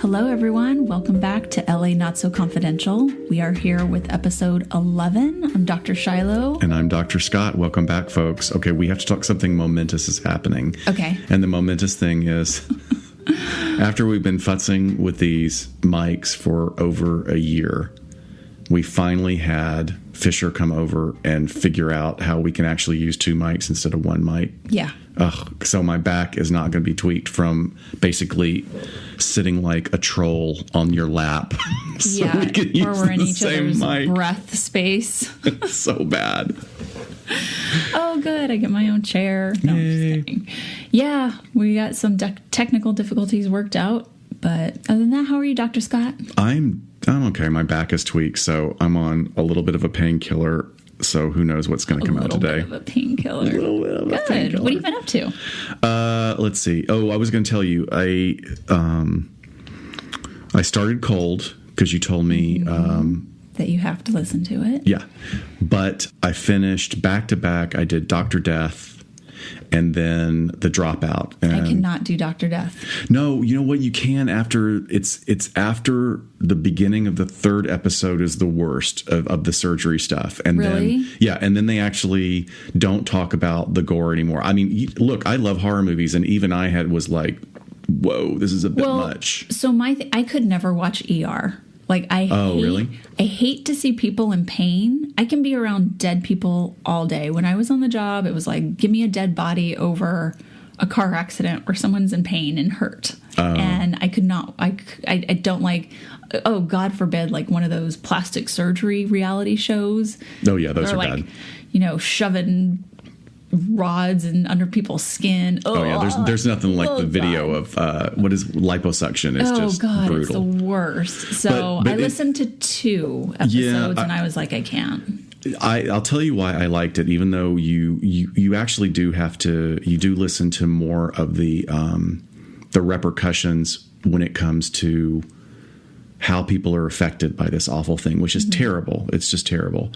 Hello, everyone. Welcome back to LA Not So Confidential. We are here with episode 11. I'm Dr. Shiloh. And I'm Dr. Scott. Welcome back, folks. Okay, we have to talk something momentous is happening. Okay. And the momentous thing is, after we've been futzing with these mics for over a year, we finally had Fisher come over and figure out how we can actually use two mics instead of one mic. Yeah. So my back is not going to be tweaked from basically sitting like a troll on your lap. So yeah, we can use or we're in the each same other's mic. breath space. So bad. Oh, good. I get my own chair. No, I'm just kidding. Yeah, we got some technical difficulties worked out. But other than that, how are you, Dr. Scott? I'm okay. My back is tweaked, so I'm on a little bit of a painkiller. So who knows what's going to come out today? A little bit of a painkiller. A little bit of a painkiller. Good. What have you been up to? Let's see. Oh, I was going to tell you. I started cold because you told me that you have to listen to it. Yeah, but I finished back to back. I did Dr. Death. And then the Dropout. And I cannot do Dr. Death. No, you know what? You can after it's after the beginning of the third episode is the worst of the surgery stuff. And really? And then they actually don't talk about the gore anymore. I mean, look, I love horror movies, and even I was like, whoa, this is a bit much. So I could never watch ER. Like really? I hate to see people in pain. I can be around dead people all day. When I was on the job, it was like, give me a dead body over a car accident where someone's in pain and hurt. And I could not, I don't like, oh, God forbid, like one of those plastic surgery reality shows. Oh yeah, those are like, bad. You know, shoving rods and under people's skin. Oh yeah, there's nothing like the video of what is liposuction. It's just brutal. It's the worst. So but I listened to 2 episodes and I was like, I can't. I'll tell you why I liked it, even though you actually do listen to more of the repercussions when it comes to how people are affected by this awful thing, which is terrible. It's just terrible.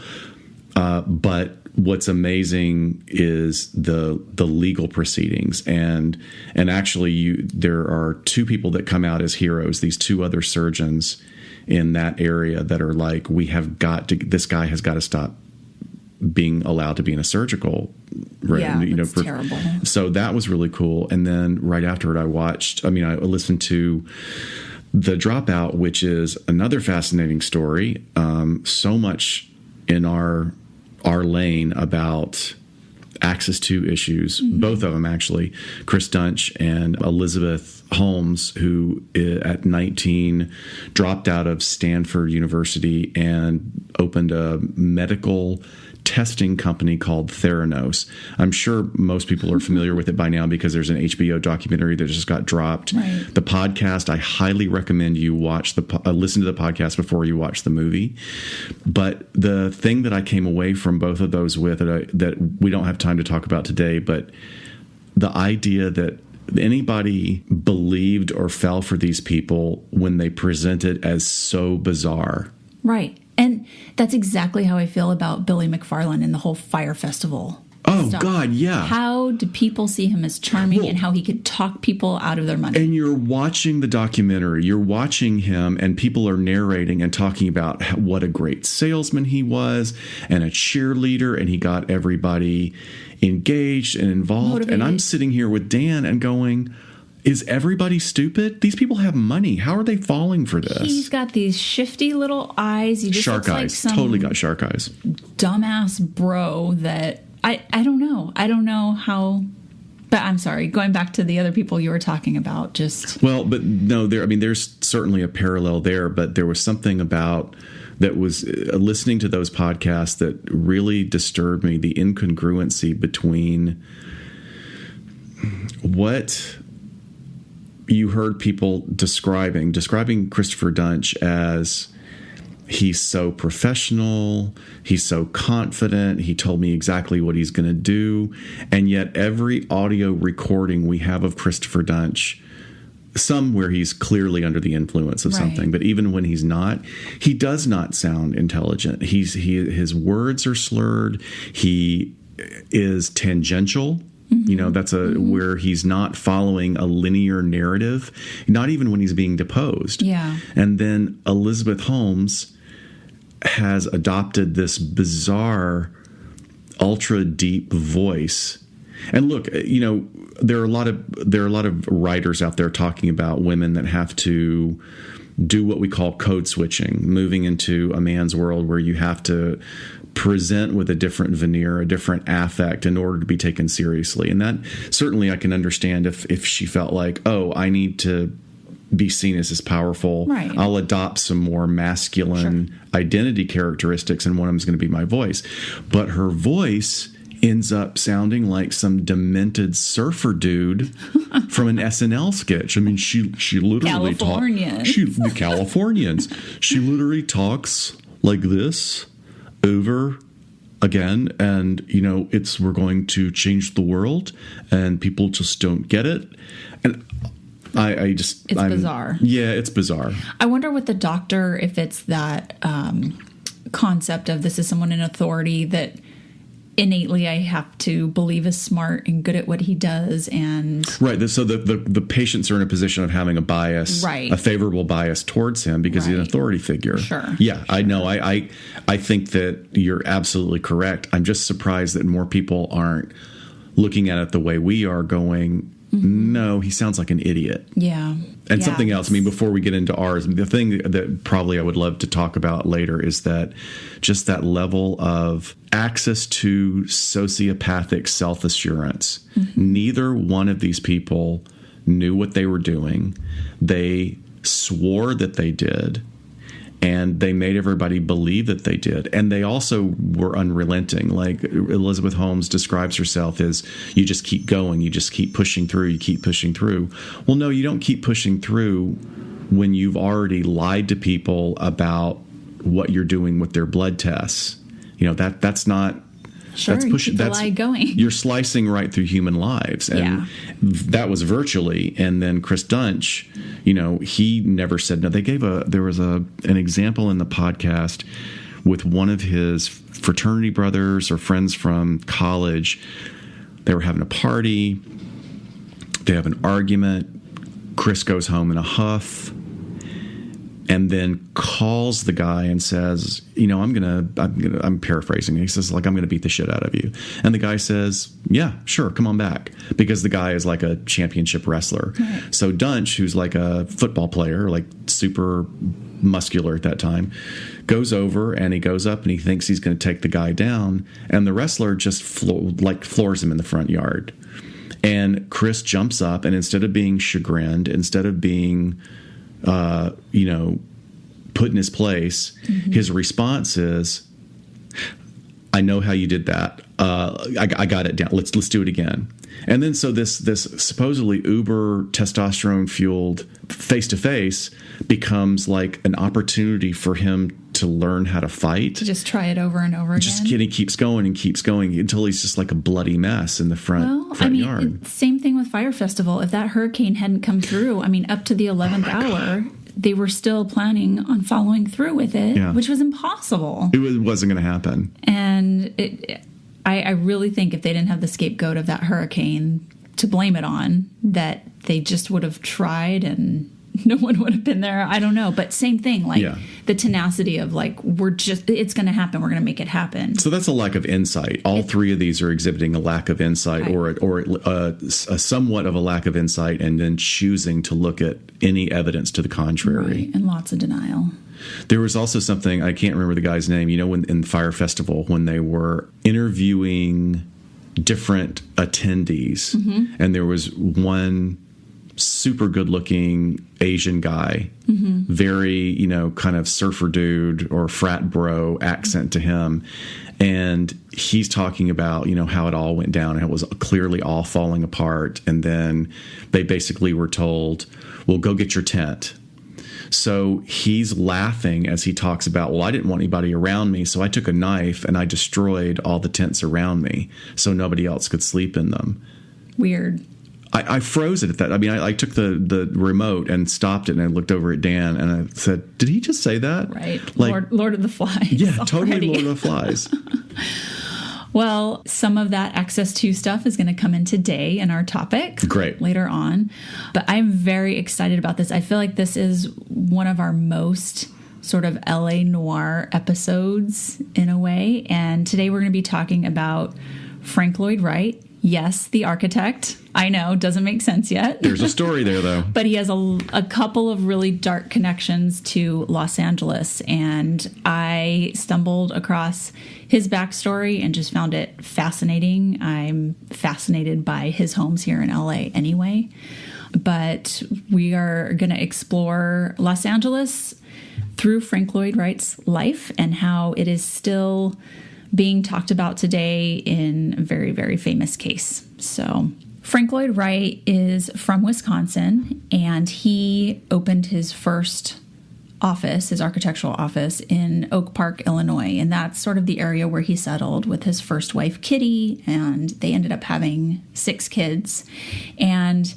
But what's amazing is the legal proceedings, and actually there are 2 people that come out as heroes. These 2 other surgeons in that area that are like, this guy has got to stop being allowed to be in a surgical room. Yeah, that's terrible. So that was really cool. And then right after it, I listened to The Dropout, which is another fascinating story. So much in our lane about access to issues, both of them actually, Chris Dunch and Elizabeth Holmes, who at 19 dropped out of Stanford University and opened a medical testing company called Theranos. I'm sure most people are familiar with it by now because there's an HBO documentary that just got dropped. Right. The podcast, I highly recommend you listen to the podcast before you watch the movie. But the thing that I came away from both of those with that we don't have time to talk about today, but the idea that anybody believed or fell for these people when they present it as so bizarre. Right. And that's exactly how I feel about Billy McFarland and the whole Fire Festival. Oh, stuff. God, yeah. How do people see him as charming and how he could talk people out of their money? And you're watching the documentary. You're watching him, and people are narrating and talking about what a great salesman he was and a cheerleader, and he got everybody engaged and involved. Motivated. And I'm sitting here with Dan and going, is everybody stupid? These people have money. How are they falling for this? He's got these shifty little eyes. He just shark looks eyes. Like some totally got shark eyes. Dumbass bro that I don't know. I don't know how. But I'm sorry. Going back to the other people you were talking about, just but no, there's certainly a parallel there. But there was something about that was listening to those podcasts that really disturbed me. The incongruency between what you heard people describing Christopher Dunch as, he's so professional, he's so confident, he told me exactly what he's going to do. And yet every audio recording we have of Christopher Dunch, some where he's clearly under the influence of something, but even when he's not, he does not sound intelligent. His words are slurred. He is tangential. You know, that's where he's not following a linear narrative, not even when he's being deposed. Yeah. And then Elizabeth Holmes has adopted this bizarre, ultra deep voice. And look, you know, there are a lot of writers out there talking about women that have to do what we call code switching, moving into a man's world where you have to present with a different veneer, a different affect in order to be taken seriously. And that certainly I can understand if she felt like, oh, I need to be seen as this powerful. Right. I'll adopt some more masculine identity characteristics, and one of them is going to be my voice. But her voice ends up sounding like some demented surfer dude from an SNL sketch. I mean, she literally Californians. The Californians. She literally talks like this over again, and you know, we're going to change the world, and people just don't get it. And it's bizarre. Yeah, it's bizarre. I wonder with the doctor if it's that concept of this is someone in authority that innately I have to believe is smart and good at what he does. And right. So the patients are in a position of having a bias, right, a favorable bias towards him because he's an authority figure. Sure. Yeah, I know. I think that you're absolutely correct. I'm just surprised that more people aren't looking at it the way we are, going, no, he sounds like an idiot. Yeah. And something else, I mean, before we get into ours, the thing that probably I would love to talk about later is that just that level of access to sociopathic self-assurance. Neither one of these people knew what they were doing. They swore that they did. And they made everybody believe that they did. And they also were unrelenting. Like Elizabeth Holmes describes herself as, you just keep going, you just keep pushing through, you keep pushing through. Well, no, you don't keep pushing through when you've already lied to people about what you're doing with their blood tests. You know, that's not... Sure, that's pushing. Keep the lie going. You're slicing right through human lives, and that was virtually. And then Chris Dunch, you know, he never said no. There was an example in the podcast with one of his fraternity brothers or friends from college. They were having a party. They have an argument. Chris goes home in a huff, and then calls the guy and says, you know, I'm paraphrasing. He says, like, I'm going to beat the shit out of you. And the guy says, yeah, sure, come on back. Because the guy is like a championship wrestler. Right. So Dunch, who's like a football player, like super muscular at that time, goes over and he goes up and he thinks he's going to take the guy down. And the wrestler just floors him in the front yard. And Chris jumps up, and instead of being chagrined, instead of being... you know, put in his place, his response is, I know how you did that. I got it down. Let's do it again. And then so this supposedly uber testosterone fueled face to face becomes like an opportunity for him to learn how to fight. To just try it over and over again. Just kidding, he keeps going and keeps going until he's just like a bloody mess in the front yard. Same thing with Fire Festival. If that hurricane hadn't come through, I mean, up to the 11th hour, they were still planning on following through with it, which was impossible. It wasn't going to happen. And I really think if they didn't have the scapegoat of that hurricane to blame it on, that they just would have tried and no one would have been there. I don't know. But same thing, like the tenacity of like, it's going to happen. We're going to make it happen. So that's a lack of insight. All three of these are exhibiting a lack of insight, right, or a somewhat of a lack of insight, and then choosing to look at any evidence to the contrary. Right. And lots of denial. There was also something, I can't remember the guy's name, you know, when in Fire Festival, when they were interviewing different attendees, and there was one super good looking Asian guy, very, you know, kind of surfer dude or frat bro accent to him. And he's talking about, you know, how it all went down and it was clearly all falling apart. And then they basically were told, well, go get your tent. So he's laughing as he talks about, well, I didn't want anybody around me, so I took a knife and I destroyed all the tents around me so nobody else could sleep in them. Weird. I froze it at that. I mean, I took the remote and stopped it, and I looked over at Dan and I said, did he just say that? Right. Like, Lord of the Flies. Yeah, totally Lord of the Flies. Well, some of that Access To stuff is going to come in today in our topic. Great. Later on. But I'm very excited about this. I feel like this is one of our most sort of LA noir episodes in a way. And today we're going to be talking about Frank Lloyd Wright. Yes, the architect. I know, doesn't make sense yet. There's a story there, though. But he has a couple of really dark connections to Los Angeles. And I stumbled across his backstory and just found it fascinating. I'm fascinated by his homes here in LA anyway. But we are going to explore Los Angeles through Frank Lloyd Wright's life and how it is still being talked about today in a very, very famous case. So Frank Lloyd Wright is from Wisconsin, and he opened his first office, his architectural office, in Oak Park, Illinois. And that's sort of the area where he settled with his first wife, Kitty, and they ended up having 6 kids. And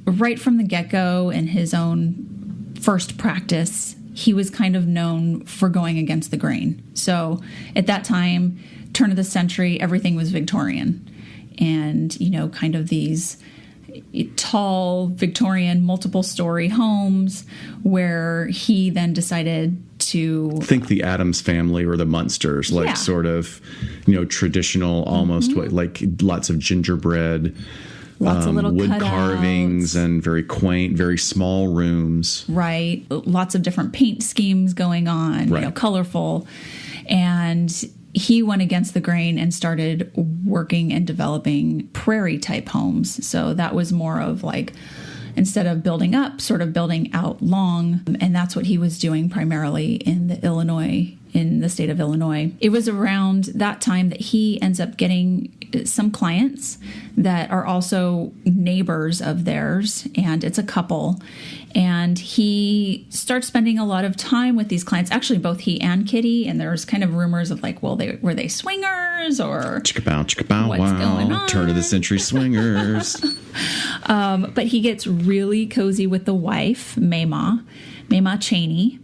right from the get-go in his own first practice, he was kind of known for going against the grain. So at that time, turn of the century, everything was Victorian. And, you know, kind of these tall Victorian multiple-story homes where he then decided to... Think the Addams Family or the Munsters, like sort of, you know, traditional, almost like lots of gingerbread... Lots of little wood cutouts. Carvings and very quaint, very small rooms. Right. Lots of different paint schemes going on, right. You know, colorful. And he went against the grain and started working and developing prairie type homes. So that was more of like, instead of building up, sort of building out long. And that's what he was doing primarily in the state of Illinois. It was around that time that he ends up getting some clients that are also neighbors of theirs, and it's a couple. And he starts spending a lot of time with these clients, actually both he and Kitty, and there's kind of rumors of like, well, were they swingers or chicka-bow, what's going on? Turn of the century swingers. But he gets really cozy with the wife, Mama Cheney,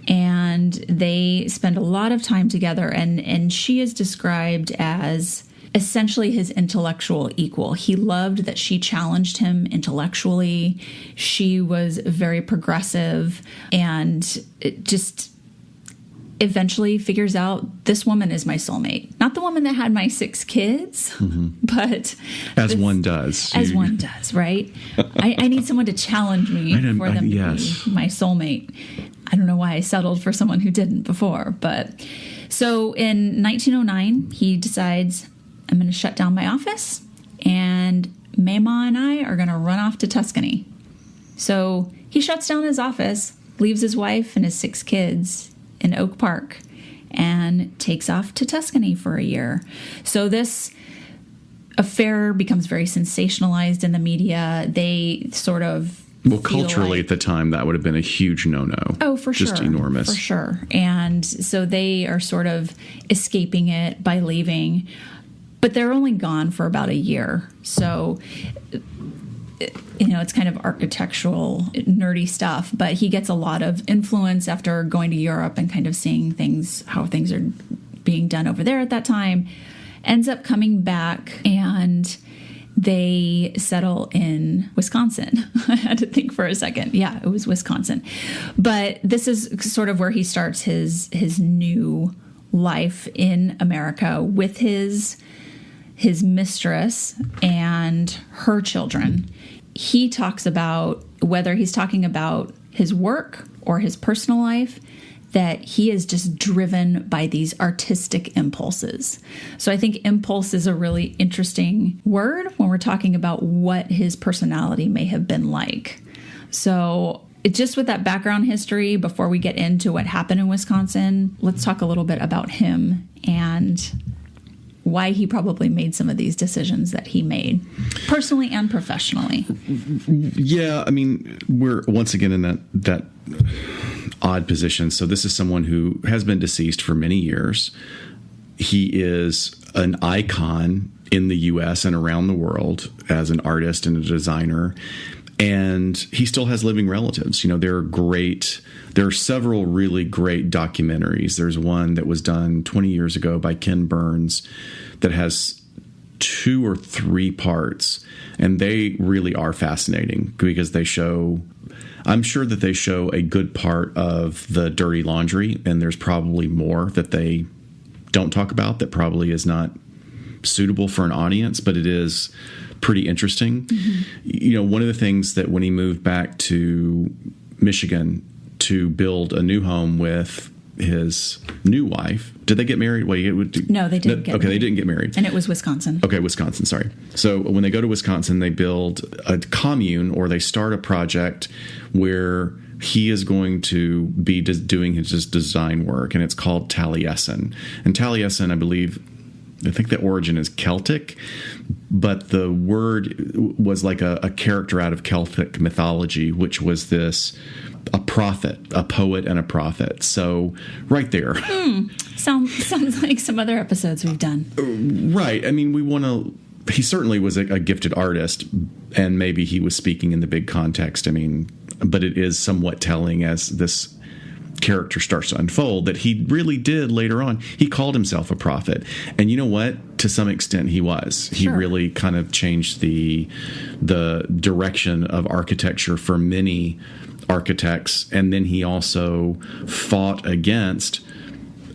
and they spend a lot of time together, and she is described as essentially his intellectual equal. He loved that she challenged him intellectually. She was very progressive, and it just eventually figures out, this woman is my soulmate. Not the woman that had my 6 kids, but... As one does. One does, right? I need someone to challenge me for them to be my soulmate. I don't know why I settled for someone who didn't before. But so in 1909, he decides, I'm going to shut down my office, and Mama and I are going to run off to Tuscany. So he shuts down his office, leaves his wife and his 6 kids in Oak Park, and takes off to Tuscany for a year. So this affair becomes very sensationalized in the media. They sort of... Well, culturally at the time, that would have been a huge no-no. Oh, for sure. Just enormous. For sure. And so they are sort of escaping it by leaving. But they're only gone for about a year. So, you know, it's kind of architectural, nerdy stuff. But he gets a lot of influence after going to Europe and kind of seeing things, how things are being done over there at that time. Ends up coming back, and they settle in Wisconsin. I had to think for a second. Yeah, it was Wisconsin. But this is sort of where he starts his new life in America with his mistress and her children. He talks about, whether he's talking about his work or his personal life, that he is just driven by these artistic impulses. So I think impulse is a really interesting word when we're talking about what his personality may have been like. So just with that background history, before we get into what happened in Wisconsin, let's talk a little bit about him and why he probably made some of these decisions that he made, personally and professionally. Yeah, I mean, we're once again in that odd position. So this is someone who has been deceased for many years. He is an icon in the U.S. and around the world as an artist and a designer. And he still has living relatives. There are several really great documentaries. There's one that was done 20 years ago by Ken Burns that has 2 or 3 parts, and they really are fascinating because I'm sure that they show a good part of the dirty laundry, and there's probably more that they don't talk about that probably is not suitable for an audience, but it is pretty interesting. Mm-hmm. One of the things that when he moved back to Michigan to build a new home with his new wife, did they get married? No, they didn't get married. Okay, they didn't get married. And it was Wisconsin. Okay, Wisconsin, sorry. So when they go to Wisconsin, they build a commune, or they start a project where he is going to be doing his design work, and it's called Taliesin. And Taliesin, I think the origin is Celtic, but the word was like a character out of Celtic mythology, which was a prophet, a poet and a prophet. So right there. Sounds like some other episodes we've done. Right. I mean, he certainly was a gifted artist, and maybe he was speaking in the big context. I mean, but it is somewhat telling as this character starts to unfold that he really did later on. He called himself a prophet. And you know what? To some extent he was. He really kind of changed the direction of architecture for many architects. And then he also fought against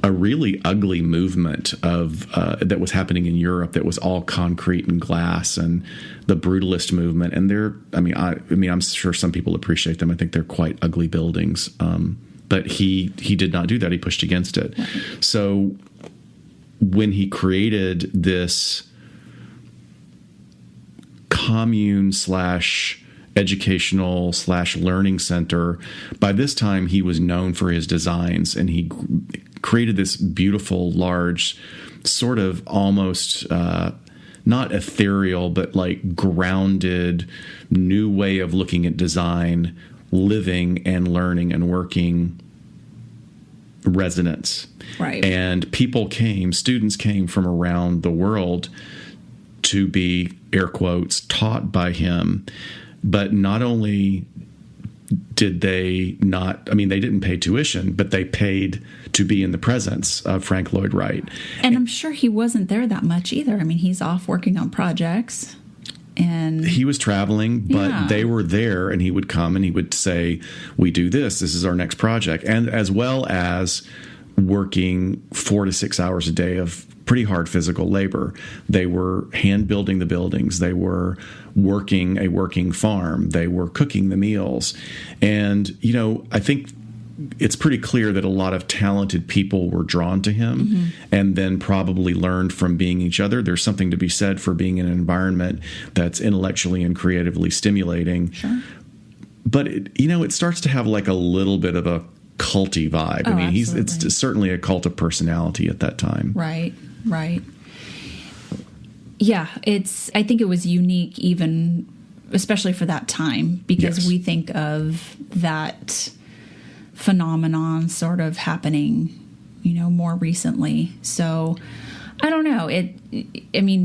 a really ugly movement of that was happening in Europe that was all concrete and glass, and the brutalist movement. And I'm sure some people appreciate them. I think they're quite ugly buildings. But he did not do that. He pushed against it. Right. So when he created this commune / educational / learning center, by this time he was known for his designs, and he created this beautiful, large, sort of almost not ethereal, but like grounded new way of looking at design, living and learning and working residence. Right. And students came from around the world to be, air quotes, taught by him. But not only did they they didn't pay tuition, but they paid to be in the presence of Frank Lloyd Wright. And I'm sure he wasn't there that much either. I mean, he's off working on projects. And he was traveling, but they were there, and he would come and he would say, we do this is our next project. And as well as working 4 to 6 hours a day of pretty hard physical labor. They were hand building the buildings. They were working a working farm. They were cooking the meals. And, I think it's pretty clear that a lot of talented people were drawn to him and then probably learned from being each other. There's something to be said for being in an environment that's intellectually and creatively stimulating. Sure. But, it starts to have like a little bit of a culty vibe. Oh, I mean, absolutely. it's certainly a cult of personality at that time. Right. Yeah, I think it was unique even, especially for that time, because we think of that phenomenon sort of happening, more recently. So I don't know.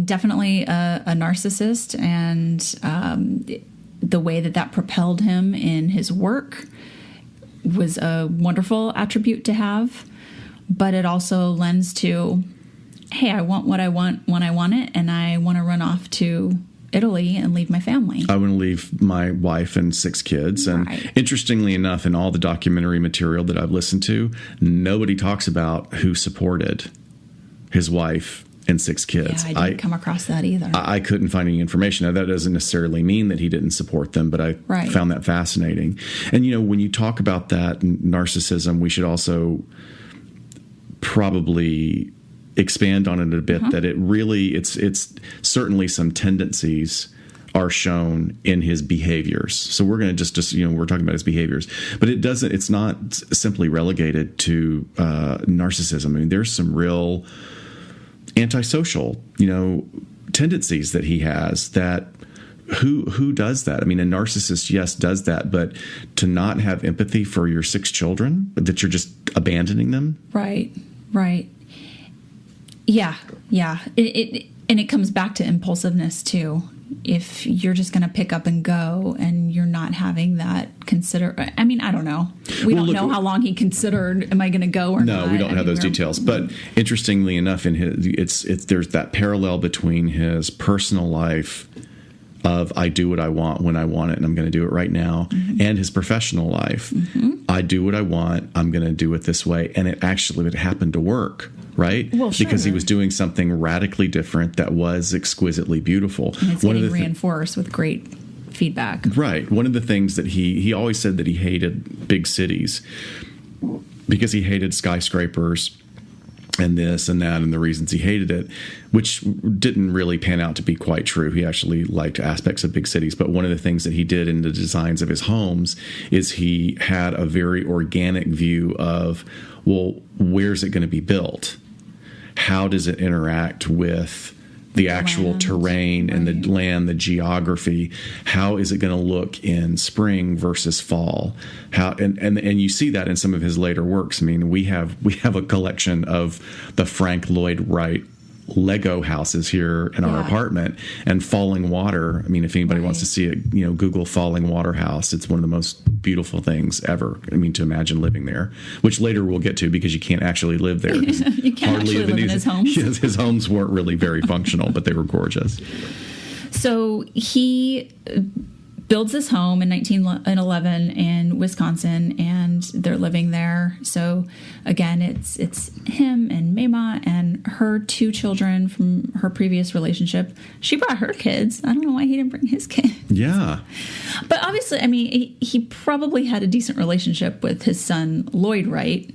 Definitely a narcissist, and the way that propelled him in his work was a wonderful attribute to have, but it also lends to, hey, I want what I want when I want it, and I want to run off to Italy and leave my family. I want to leave my wife and 6 kids. And interestingly enough, in all the documentary material that I've listened to, nobody talks about who supported his wife and 6 kids. Yeah, I didn't come across that either. I couldn't find any information. Now, that doesn't necessarily mean that he didn't support them, but I found that fascinating. And, when you talk about that narcissism, we should also probably expand on it a bit, that it's certainly some tendencies are shown in his behaviors. So we're going to just we're talking about his behaviors, but it's not simply relegated to narcissism. I mean, there's some real antisocial, tendencies that he has that who does that? I mean, a narcissist, yes, does that, but to not have empathy for your 6 children, that you're just abandoning them. Right. Yeah. It comes back to impulsiveness too. if you're just going to pick up and go and you're not having that I mean, I don't know. We don't know how long he considered, am I going to go or not? No, we don't have those details. But interestingly enough, in his, there's that parallel between his personal life of I do what I want when I want it, and I'm going to do it right now, and his professional life. I do what I want, I'm going to do it this way. And it happened to work. Right? Well, sure. Because he was doing something radically different that was exquisitely beautiful. And it's getting reinforced with great feedback. Right. One of the things that he always said that he hated big cities because he hated skyscrapers and this and that and the reasons he hated it, which didn't really pan out to be quite true. He actually liked aspects of big cities. But one of the things that he did in the designs of his homes is he had a very organic view of, well, where's it going to be built? How does it interact with the actual terrain and the land, the geography? How is it going to look in spring versus fall? And you see that in some of his later works. I mean, we have a collection of the Frank Lloyd Wright Lego houses here in our apartment, and Falling Water. I mean, if anybody wants to see it, Google Falling Water House. It's one of the most beautiful things ever. I mean, to imagine living there, which later we'll get to because you can't actually live there. You can't actually live in his homes. His homes weren't really very functional, but they were gorgeous. So he builds this home in 1911 in Wisconsin, and they're living there. So again, it's him and Mema and her 2 children from her previous relationship. She brought her kids. I don't know why he didn't bring his kids. Yeah. But obviously, I mean, he probably had a decent relationship with his son, Lloyd Wright,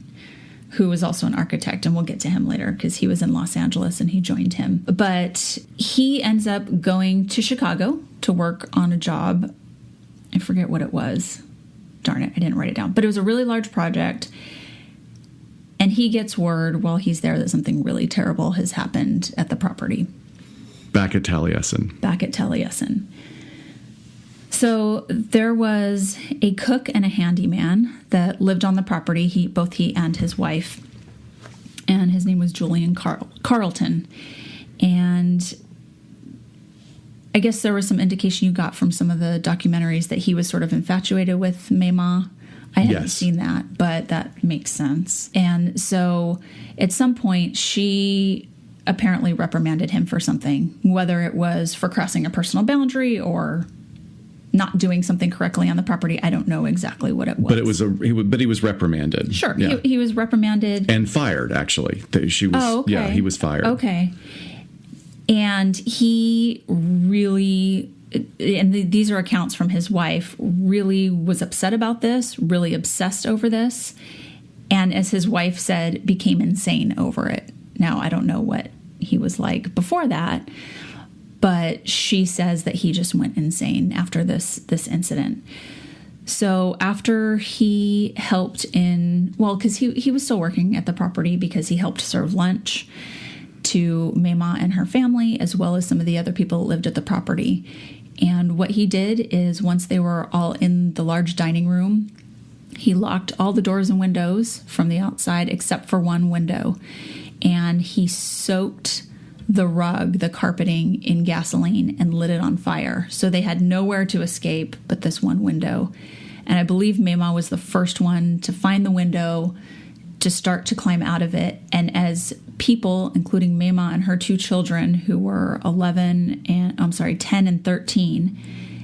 who was also an architect, and we'll get to him later because he was in Los Angeles and he joined him. But he ends up going to Chicago to work on a job. I forget what it was. Darn it, I didn't write it down. But it was a really large project. And he gets word while he's there that something really terrible has happened at the property. Back at Taliesin. So there was a cook and a handyman that lived on the property, both he and his wife. And his name was Julian Carlton. And I guess there was some indication you got from some of the documentaries that he was sort of infatuated with Mema. I haven't seen that, but that makes sense. And so at some point, she apparently reprimanded him for something, whether it was for crossing a personal boundary or not doing something correctly on the property. I don't know exactly what it was. But he was reprimanded. Sure, yeah. He was reprimanded and fired. Actually, she was. Oh, okay. Yeah, he was fired. Okay. And he really, and these are accounts from his wife, really was upset about this, really obsessed over this, and as his wife said, became insane over it. Now, I don't know what he was like before that, but she says that he just went insane after this incident. So after he helped because he was still working at the property because he helped serve lunch to Mema and her family, as well as some of the other people that lived at the property. And what he did is once they were all in the large dining room, he locked all the doors and windows from the outside except for one window. And he soaked the rug, the carpeting, in gasoline and lit it on fire. So they had nowhere to escape but this one window. And I believe Mema was the first one to find the window, to start to climb out of it. And as people, including Mema and her 2 children, who were 10 and 13,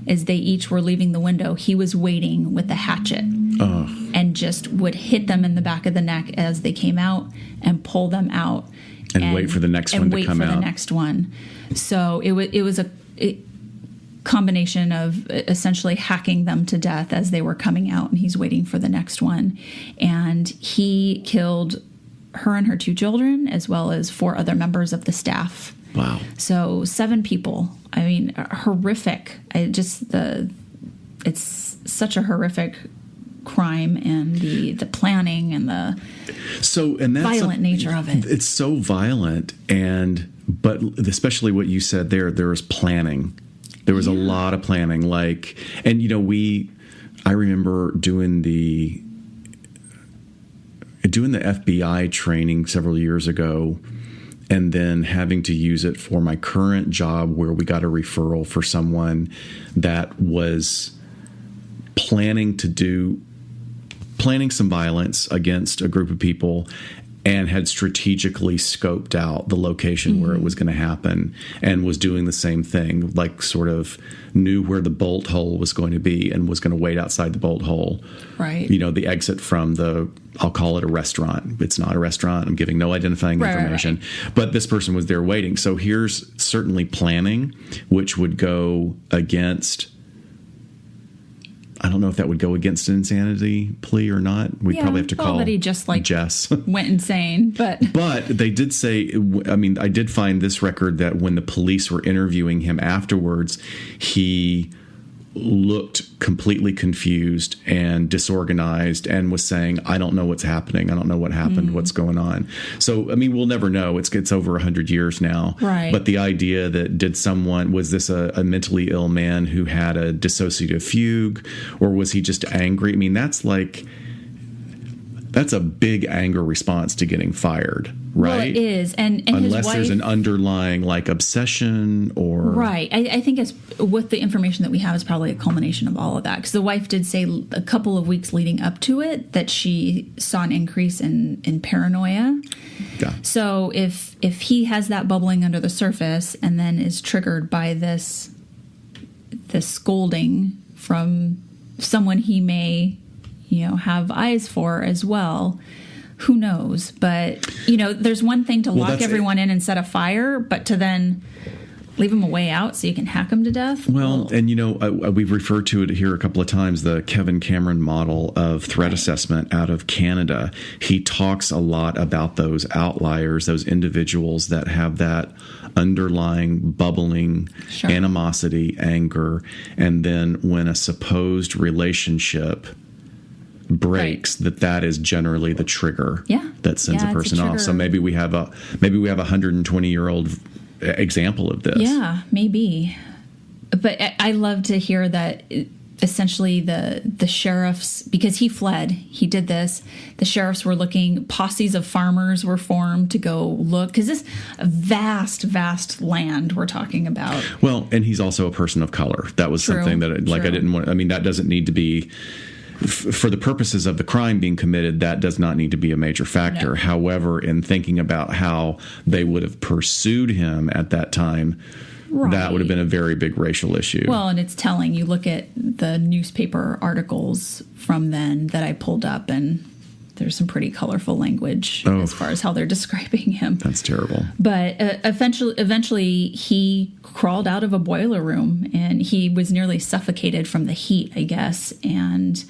as they each were leaving the window, he was waiting with the hatchet and just would hit them in the back of the neck as they came out and pull them out. And wait for the next one to come out. The next one. So it was a combination of essentially hacking them to death as they were coming out, and he's waiting for the next one. And he killed her and her 2 children, as well as 4 other members of the staff. Wow. So 7 people. I mean, horrific. It's such a horrific crime, and the planning and the violent nature of it. It's so violent, but especially what you said there was planning. There was a lot of planning, I remember doing the FBI training several years ago, and then having to use it for my current job where we got a referral for someone that was planning some violence against a group of people and had strategically scoped out the location where it was going to happen and was doing the same thing, like sort of knew where the bolt hole was going to be and was going to wait outside the bolt hole. Right. You know, the exit from I'll call it a restaurant. It's not a restaurant. I'm giving no identifying information. Right. But this person was there waiting. So here's certainly planning, which would go against... I don't know if that would go against an insanity plea or not. We'd probably have to call that he just Jess. Went insane. But they did say, I mean, I did find this record that when the police were interviewing him afterwards, he looked completely confused and disorganized and was saying, I don't know what's happening. I don't know what happened. What's going on? So, I mean, we'll never know. It's over 100 years now. Right. But the idea that was this a mentally ill man who had a dissociative fugue, or was he just angry? I mean, that's a big anger response to getting fired, right? Well, it is. And unless his wife, there's an underlying obsession or... Right. I think it's with the information that we have is probably a culmination of all of that. Because the wife did say a couple of weeks leading up to it that she saw an increase in paranoia. Yeah. So if he has that bubbling under the surface and then is triggered by this scolding from someone he may... have eyes for as well. Who knows? But, there's one thing to lock everyone in and set a fire, but to then leave them a way out so you can hack them to death. Well, and, we've referred to it here a couple of times, the Kevin Cameron model of threat assessment out of Canada. He talks a lot about those outliers, those individuals that have that underlying bubbling animosity, anger, and then when a supposed relationship breaks, that is generally the trigger that sends a person off. So maybe we have a 120-year-old example of this. Yeah, maybe. But I love to hear that essentially the sheriffs, because he fled, he did this, the sheriffs were looking, posses of farmers were formed to go look, because this a vast land we're talking about. Well, and he's also a person of color. That was something that I didn't want. I mean, that doesn't need to be... For the purposes of the crime being committed, that does not need to be a major factor. No. However, in thinking about how they would have pursued him at that time, that would have been a very big racial issue. Well, and it's telling. You look at the newspaper articles from then that I pulled up, and there's some pretty colorful language as far as how they're describing him. That's terrible. But eventually he crawled out of a boiler room, and he was nearly suffocated from the heat, I guess. And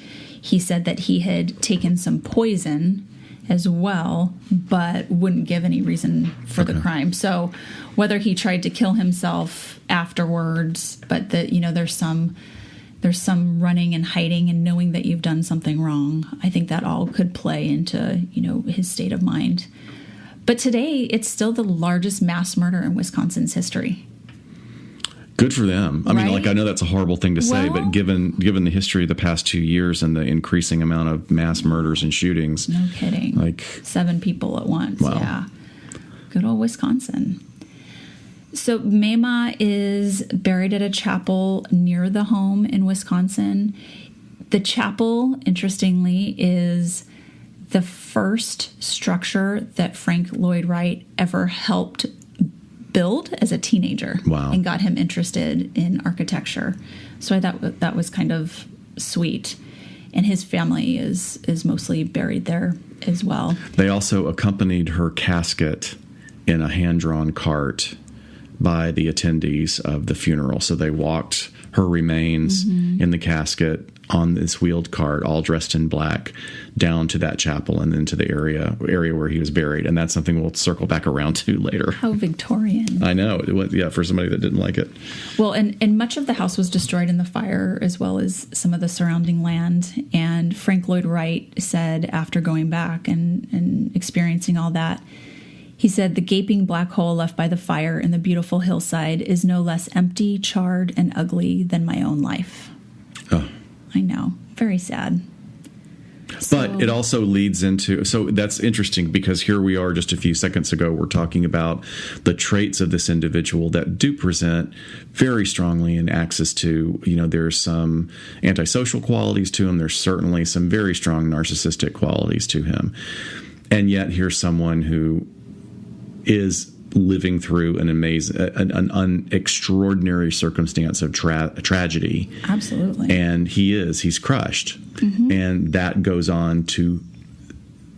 he said that he had taken some poison as well, but wouldn't give any reason for the crime. So whether he tried to kill himself afterwards, but that, there's some running and hiding and knowing that you've done something wrong. I think that all could play into, his state of mind. But today, it's still the largest mass murder in Wisconsin's history. Good for them. I mean, I know that's a horrible thing to say, but given the history of the past 2 years and the increasing amount of mass murders and shootings. No kidding. 7 people at once. Wow. Yeah. Good old Wisconsin. So Mema is buried at a chapel near the home in Wisconsin. The chapel, interestingly, is the first structure that Frank Lloyd Wright ever helped build as a teenager. Wow. And got him interested in architecture. So I thought that was kind of sweet. And his family is mostly buried there as well. They also accompanied her casket in a hand-drawn cart by the attendees of the funeral. So they walked her remains in the casket on this wheeled cart, all dressed in black, down to that chapel and then to the area where he was buried. And that's something we'll circle back around to later. How Victorian. I know. It was, for somebody that didn't like it. Well, and much of the house was destroyed in the fire, as well as some of the surrounding land. And Frank Lloyd Wright said, after going back and experiencing all that, he said, "The gaping black hole left by the fire in the beautiful hillside is no less empty, charred, and ugly than my own life." Oh. I know. Very sad. But it also leads into, so that's interesting because here we are just a few seconds ago, we're talking about the traits of this individual that do present very strongly in access to, there's some antisocial qualities to him. There's certainly some very strong narcissistic qualities to him. And yet here's someone who is living through an extraordinary circumstance of tragedy. Absolutely. And he's crushed. Mm-hmm. And that goes on to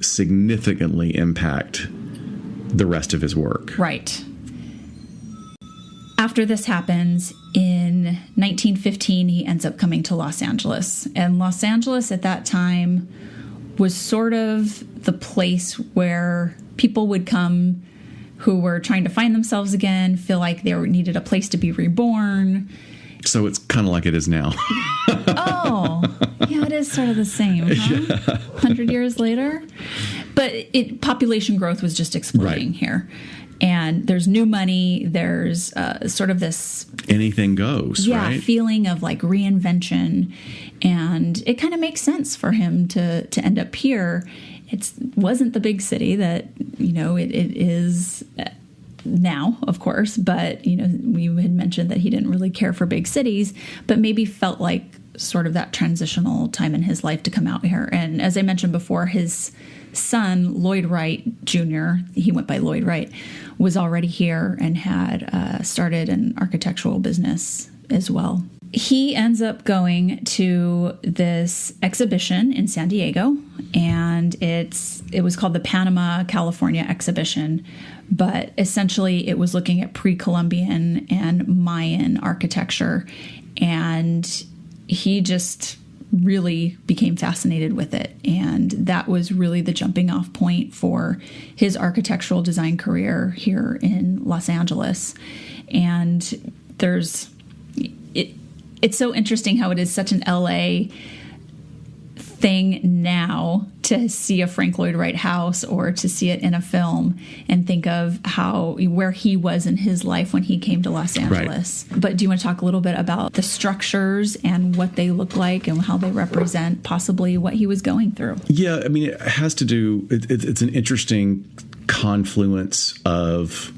significantly impact the rest of his work. Right. After this happens, in 1915, he ends up coming to Los Angeles. And Los Angeles at that time was sort of the place where people would come who were trying to find themselves again, feel like they needed a place to be reborn. So it's kind of like it is now. Oh, yeah, it is sort of the same, huh? Yeah. 100 years later. But population growth was just exploding here. And there's new money. There's sort of this... anything goes, right? Yeah, feeling of like reinvention. And it kind of makes sense for him to end up here. It wasn't the big city that, it is now, of course. But, we had mentioned that he didn't really care for big cities, but maybe felt like sort of that transitional time in his life to come out here. And as I mentioned before, his son, Lloyd Wright Jr., he went by Lloyd Wright, was already here and had started an architectural business as well. He ends up going to this exhibition in San Diego, and it was called the Panama, California exhibition, but essentially it was looking at pre-Columbian and Mayan architecture, and he just really became fascinated with it, and that was really the jumping off point for his architectural design career here in Los Angeles. And it's so interesting how it is such an LA thing now to see a Frank Lloyd Wright house or to see it in a film and think of where he was in his life when he came to Los Angeles. Right. But do you want to talk a little bit about the structures and what they look like and how they represent possibly what he was going through? Yeah, I mean, it has to do, it's an interesting confluence of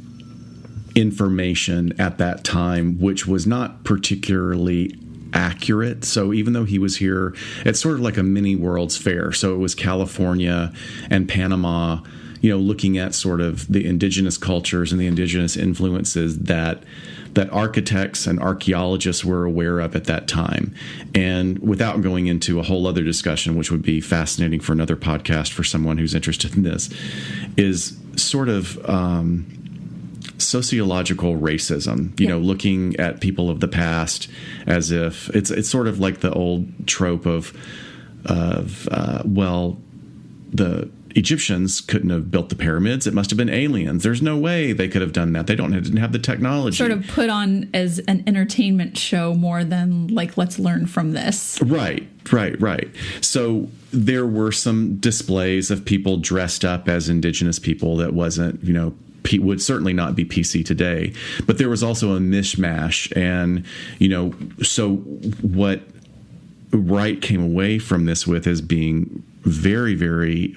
information at that time, which was not particularly accurate. So even though he was here, it's sort of like a mini World's Fair. So it was California and Panama, looking at sort of the indigenous cultures and the indigenous influences that architects and archaeologists were aware of at that time. And without going into a whole other discussion, which would be fascinating for another podcast for someone who's interested in this, is sort of sociological racism, looking at people of the past as if it's sort of like the old trope of the Egyptians couldn't have built the pyramids. It must have been aliens. There's no way they could have done that. They didn't have the technology. Sort of put on as an entertainment show more than like, let's learn from this. Right. So there were some displays of people dressed up as indigenous people that wasn't, would certainly not be PC today, but there was also a mishmash. And, so what Wright came away from this with is being very, very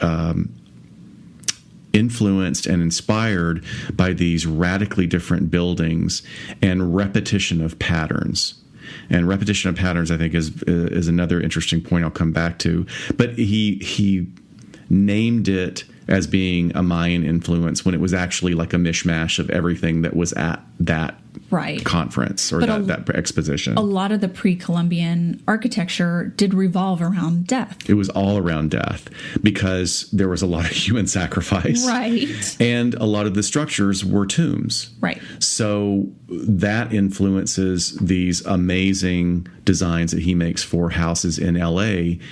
influenced and inspired by these radically different buildings and repetition of patterns. And repetition of patterns, I think, is another interesting point I'll come back to. But he named it as being a Mayan influence when it was actually like a mishmash of everything that was at that conference or that exposition. A lot of the pre-Columbian architecture did revolve around death. It was all around death because there was a lot of human sacrifice. Right. And a lot of the structures were tombs. Right. So that influences these amazing designs that he makes for houses in LA.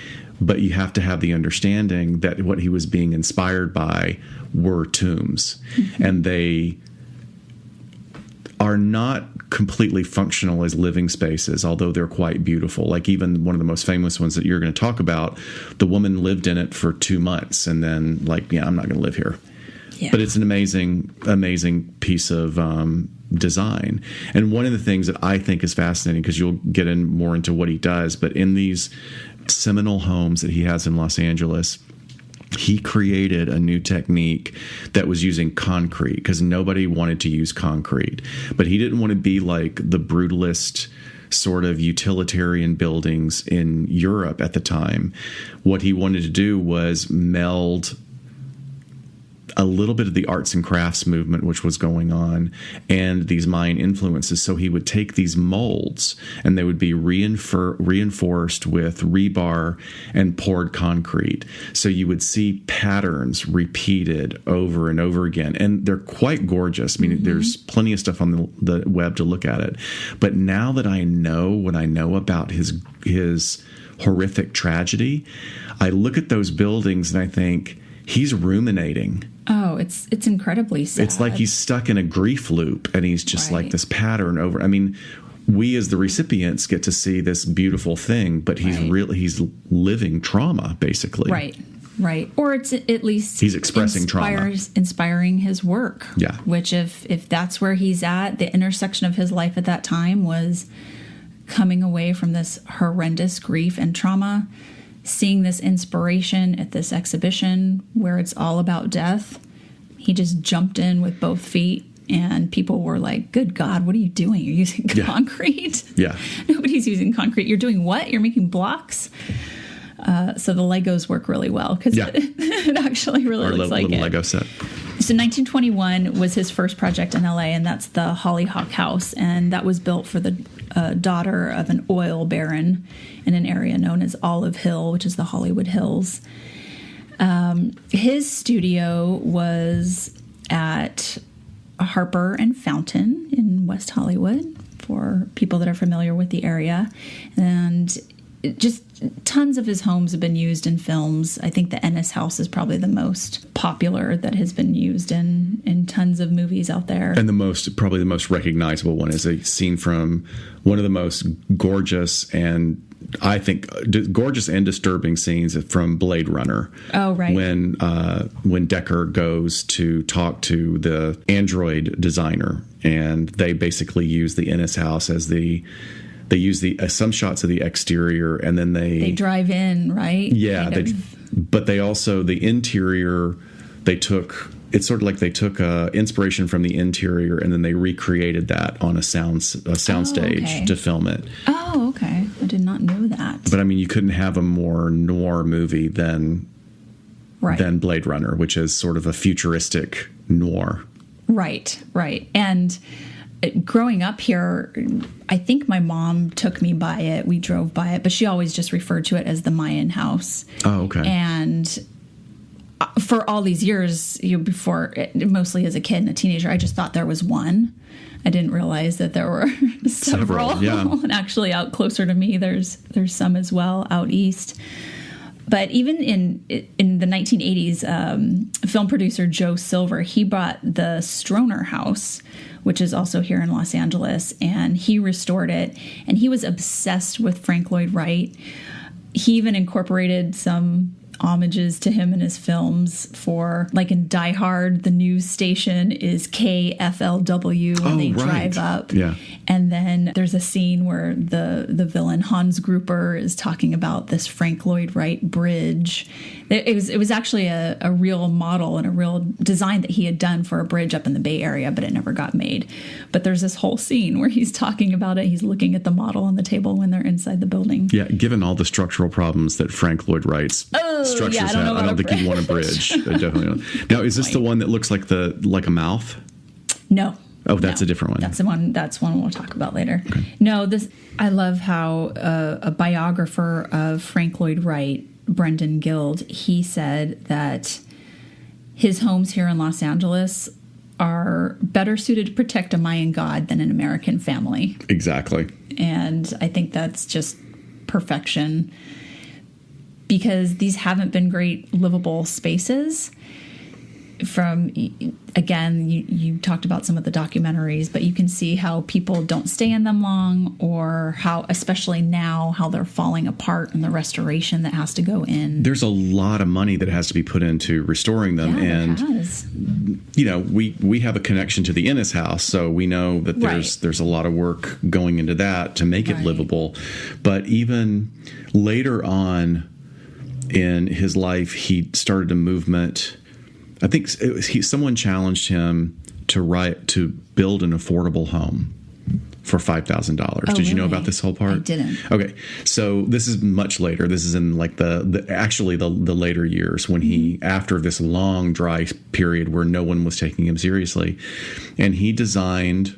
But you have to have the understanding that what he was being inspired by were tombs. Mm-hmm. And they are not completely functional as living spaces, although they're quite beautiful. Like even one of the most famous ones that you're going to talk about, the woman lived in it for 2 months and then I'm not going to live here. Yeah. But it's an amazing piece of design. And one of the things that I think is fascinating, because you'll get in more into what he does, but in these seminal homes that he has in Los Angeles, he created a new technique that was using concrete because nobody wanted to use concrete. But he didn't want to be like the brutalist sort of utilitarian buildings in Europe at the time. What he wanted to do was meld a little bit of the arts and crafts movement, which was going on, and these Mayan influences. So he would take these molds and they would be reinforced with rebar and poured concrete. So you would see patterns repeated over and over again. And they're quite gorgeous. I mean, there's plenty of stuff on the web to look at it. But now that I know what I know about his horrific tragedy, I look at those buildings and I think, he's ruminating. Oh, it's incredibly sad. It's like he's stuck in a grief loop and he's just like this pattern over. I mean, we as the recipients get to see this beautiful thing, but he's living trauma basically. Right. Or it's at least he's expressing trauma. Inspiring his work. Yeah. Which if that's where he's at, the intersection of his life at that time was coming away from this horrendous grief and trauma, seeing this inspiration at this exhibition where it's all about death. He just jumped in with both feet, and people were like, good God, what are you doing? You're using concrete? Yeah. Nobody's using concrete. You're doing what? You're making blocks? So the Legos work really well because it actually really looks like little it. Lego set. So 1921 was his first project in LA, and that's the Hollyhock House. And that was built for the daughter of an oil baron in an area known as Olive Hill, which is the Hollywood Hills. His studio was at Harper and Fountain in West Hollywood, for people that are familiar with the area. And just tons of his homes have been used in films. I think the Ennis House is probably the most popular that has been used in tons of movies out there. And probably the most recognizable one is a scene from one of the most gorgeous and I think gorgeous and disturbing scenes from Blade Runner. Oh, right. When Decker goes to talk to the android designer, and they basically use the Ennis House as they use some shots of the exterior, and then they drive in, right? Yeah, but they also the interior. It's sort of like they took inspiration from the interior, and then they recreated that on a soundstage to film it. Oh, okay. I did not know that. But I mean, you couldn't have a more noir movie than Blade Runner, which is sort of a futuristic noir. Right. And growing up here, I think my mom took me by it. We drove by it, but she always just referred to it as the Mayan house. Oh, okay. And for all these years, before, mostly as a kid and a teenager, I just thought there was one. I didn't realize that there were several. Yeah. And actually, out closer to me, there's some as well out east. But even in the 1980s, film producer Joe Silver, he bought the Stroner House, which is also here in Los Angeles, and he restored it. And he was obsessed with Frank Lloyd Wright. He even incorporated some homages to him in his films, for like in Die Hard, the news station is KFLW when they drive up. Yeah. And then there's a scene where the villain Hans Gruber is talking about this Frank Lloyd Wright bridge. It was actually a real model and a real design that he had done for a bridge up in the Bay Area, but it never got made. But there's this whole scene where he's talking about it. He's looking at the model on the table when they're inside the building. Yeah, given all the structural problems that Frank Lloyd Wright's structures have, I don't think he'd want a bridge. Definitely not. Now, is this the one that looks like a mouth? No. Oh, that's a different one. That's one we'll talk about later. Okay. No, I love how a biographer of Frank Lloyd Wright, Brendan Guild, he said that his homes here in Los Angeles are better suited to protect a Mayan god than an American family. Exactly. And I think that's just perfection, because these haven't been great livable spaces. from, again, you talked about some of the documentaries, but you can see how people don't stay in them long, or how, especially now, how they're falling apart and the restoration that has to go in. There's a lot of money that has to be put into restoring them. Yeah, and, there has. We have a connection to the Innes house, so we know that there's a lot of work going into that to make it livable. But even later on in his life, he started a movement. I think someone challenged him to build an affordable home for $5,000. Did you know about this whole part? I didn't. Okay, so this is much later. This is in like the later years when he, after this long dry period where no one was taking him seriously, and he designed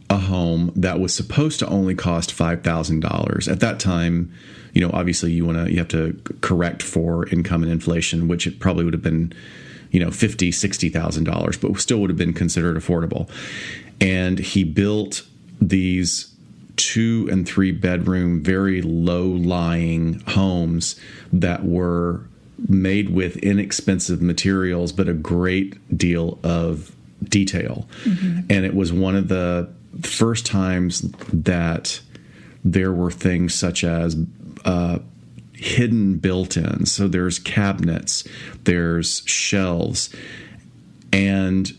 a home that was supposed to only cost $5,000. At that time, obviously you have to correct for income and inflation, which it probably would have been, $50,000-$60,000, but still would have been considered affordable. And he built these 2 and 3 bedroom, very low lying homes that were made with inexpensive materials, but a great deal of detail. Mm-hmm. And it was one of the first times that there were things such as hidden built-ins. So there's cabinets, there's shelves, and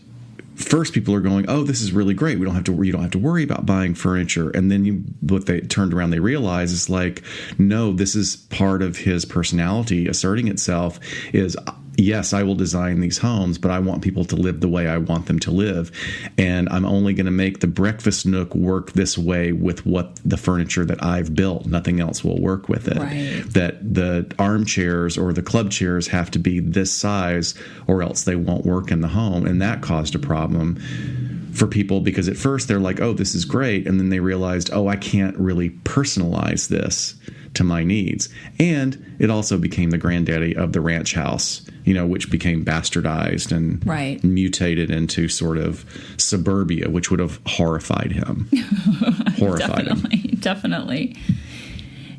first people are going, "Oh, this is really great. You don't have to worry about buying furniture." And then what they turned around, they realize is like, no, this is part of his personality asserting itself. Is yes, I will design these homes, but I want people to live the way I want them to live. And I'm only going to make the breakfast nook work this way with what the furniture that I've built. Nothing else will work with it. Right. That the armchairs or the club chairs have to be this size or else they won't work in the home. And that caused a problem for people because at first they're like, oh, this is great. And then they realized, oh, I can't really personalize this to my needs. And it also became the granddaddy of the ranch house, which became bastardized and mutated into sort of suburbia, which would have horrified him. Definitely.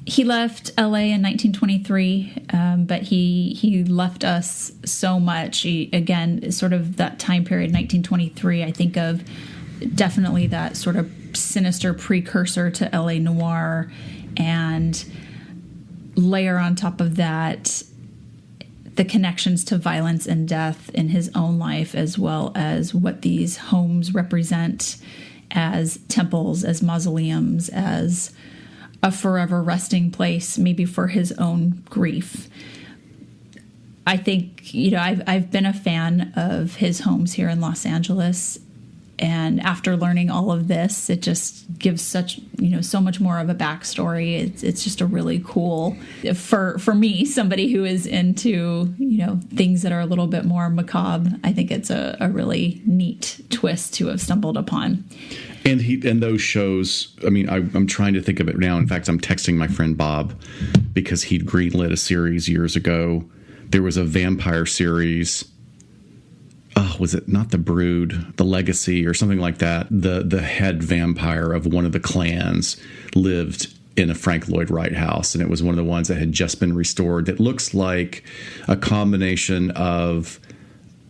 He left LA in 1923, but he left us so much. Again, sort of that time period, 1923, I think of definitely that sort of sinister precursor to LA noir, and layer on top of that the connections to violence and death in his own life, as well as what these homes represent as temples, as mausoleums, as a forever resting place, maybe for his own grief. I think, I've been a fan of his homes here in Los Angeles. And after learning all of this, it just gives such, so much more of a backstory. It's just a really cool, for me, somebody who is into, things that are a little bit more macabre. I think it's a really neat twist to have stumbled upon. And those shows, I'm trying to think of it now. In fact, I'm texting my friend Bob because he'd greenlit a series years ago. There was a vampire series. Was it not The Brood, The Legacy, or something like that? The head vampire of one of the clans lived in a Frank Lloyd Wright house, and it was one of the ones that had just been restored. That looks like a combination of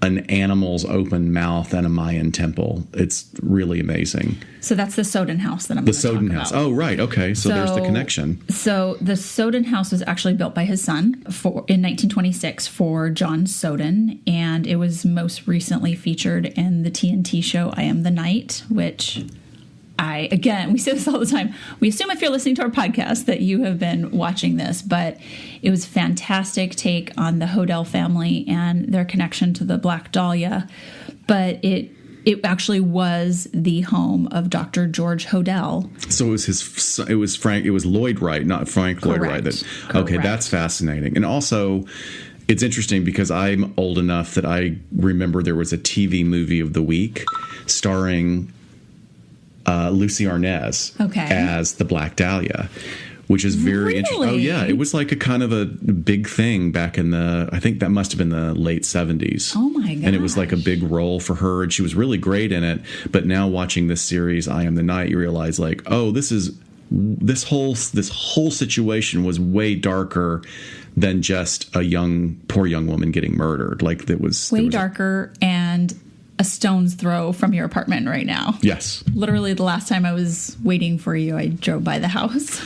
an animal's open mouth and a Mayan temple. It's really amazing. So that's the Soden house that I'm going to talk about. The Soden house. Oh, right. Okay. So there's the connection. So the Soden house was actually built by his son in 1926 for John Soden, and it was most recently featured in the TNT show I Am the Night, which we say this all the time. We assume if you're listening to our podcast that you have been watching this, but it was a fantastic take on the Hodel family and their connection to the Black Dahlia. But it actually was the home of Dr. George Hodel. So it was Lloyd Wright, not Frank Lloyd Wright. Okay, that's fascinating. And also, it's interesting because I'm old enough that I remember there was a TV movie of the week starring Lucy Arnaz as the Black Dahlia, which is very interesting. Oh, yeah. It was like a kind of a big thing back in I think that must have been the late 70s. Oh, my gosh. And it was like a big role for her, and she was really great in it. But now watching this series, I Am the Night, you realize, like, oh, this whole situation was way darker than just a poor young woman getting murdered. Like there was darker and a stone's throw from your apartment right now. Yes. Literally the last time I was waiting for you, I drove by the house.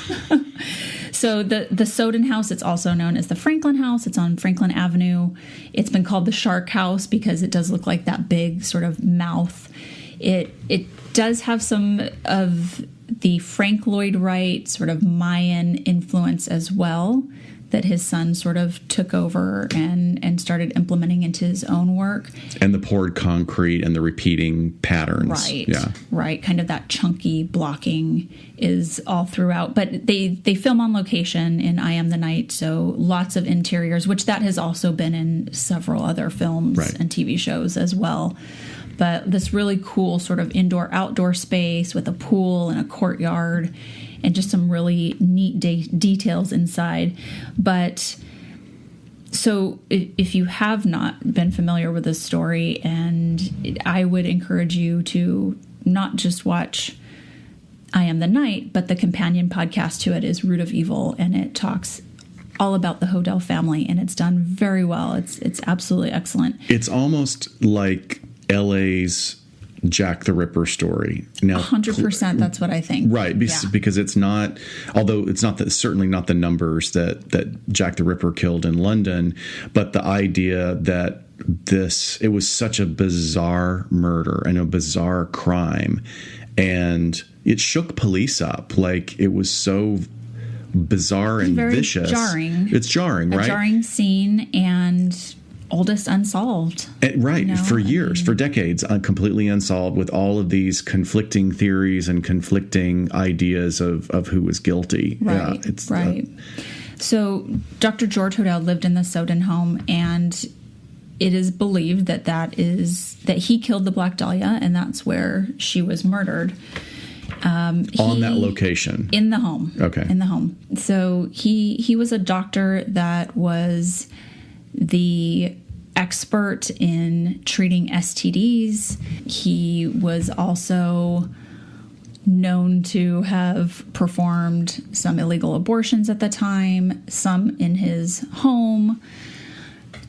So the Soden house, it's also known as the Franklin house. It's on Franklin Avenue. It's been called the Shark House because it does look like that big sort of mouth. It does have some of the Frank Lloyd Wright sort of Mayan influence as well, that his son sort of took over and started implementing into his own work. And the poured concrete and the repeating patterns. Right. Yeah. Right. Kind of that chunky blocking is all throughout. But they film on location in I Am the Night, so lots of interiors, which that has also been in several other films and TV shows as well. But this really cool sort of indoor-outdoor space with a pool and a courtyard and just some really neat details inside. But so if you have not been familiar with this story, and I would encourage you to not just watch I Am the Night, but the companion podcast to it is Root of Evil, and it talks all about the Hodel family, and it's done very well. It's absolutely excellent. It's almost like LA's Jack the Ripper story. Now, 100%, that's what I think. Right, because it's not, although it's not certainly not the numbers that Jack the Ripper killed in London, but the idea that it was such a bizarre murder and a bizarre crime, and it shook police up. Like, it was so bizarre and very vicious. Jarring. It's jarring, right? A jarring scene, and oldest unsolved. For years, for decades, completely unsolved, with all of these conflicting theories and conflicting ideas of who was guilty. Right, right. So Dr. George Hodel lived in the Soden home, and it is believed that he killed the Black Dahlia, and that's where she was murdered. On that location? In the home. Okay. In the home. So he was a doctor that was the expert in treating STDs. He was also known to have performed some illegal abortions at the time, some in his home.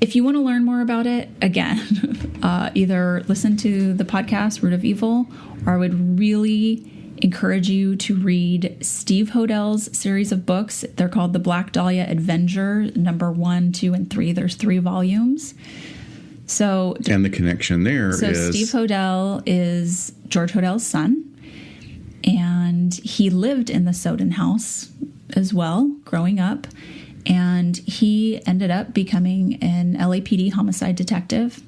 If you want to learn more about it, again, either listen to the podcast Root of Evil, or I would really encourage you to read Steve Hodel's series of books. They're called The Black Dahlia Avenger, number 1, 2, and 3. There's 3 volumes. And the connection there is... So Steve Hodel is George Hodel's son, and he lived in the Soden house as well, growing up, and he ended up becoming an LAPD homicide detective,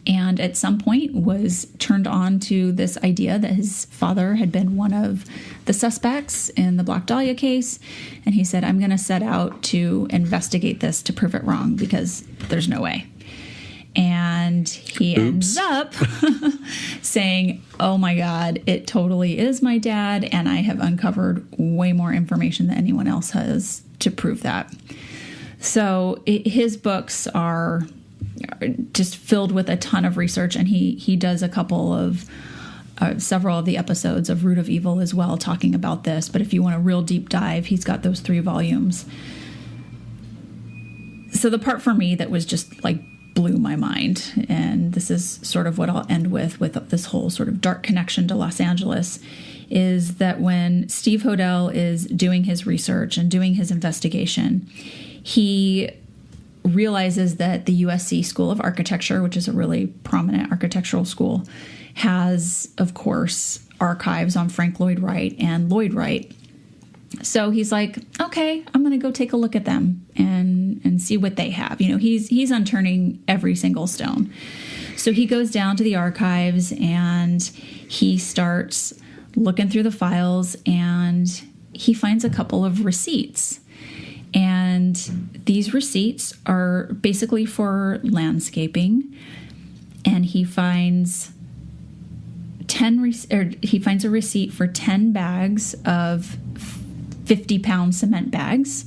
and at some point was turned on to this idea that his father had been one of the suspects in the Black Dahlia case. And he said, I'm going to set out to investigate this to prove it wrong, because there's no way. And he ends up saying, oh my God, it totally is my dad. And I have uncovered way more information than anyone else has to prove that. So his books are just filled with a ton of research, and he does a couple of several of the episodes of Root of Evil as well, talking about this. But if you want a real deep dive, he's got those 3 volumes. So the part for me that was just like blew my mind, and this is sort of what I'll end with this whole sort of dark connection to Los Angeles, is that when Steve Hodel is doing his research and doing his investigation, he realizes that the USC School of Architecture, which is a really prominent architectural school, has, of course, archives on Frank Lloyd Wright and Lloyd Wright. So he's like, okay, I'm going to go take a look at them and see what they have. You know, he's unturning every single stone. So he goes down to the archives and he starts looking through the files, and he finds a couple of receipts. And these receipts are basically for landscaping. And he finds he finds a receipt for 10 bags of 50-pound cement bags.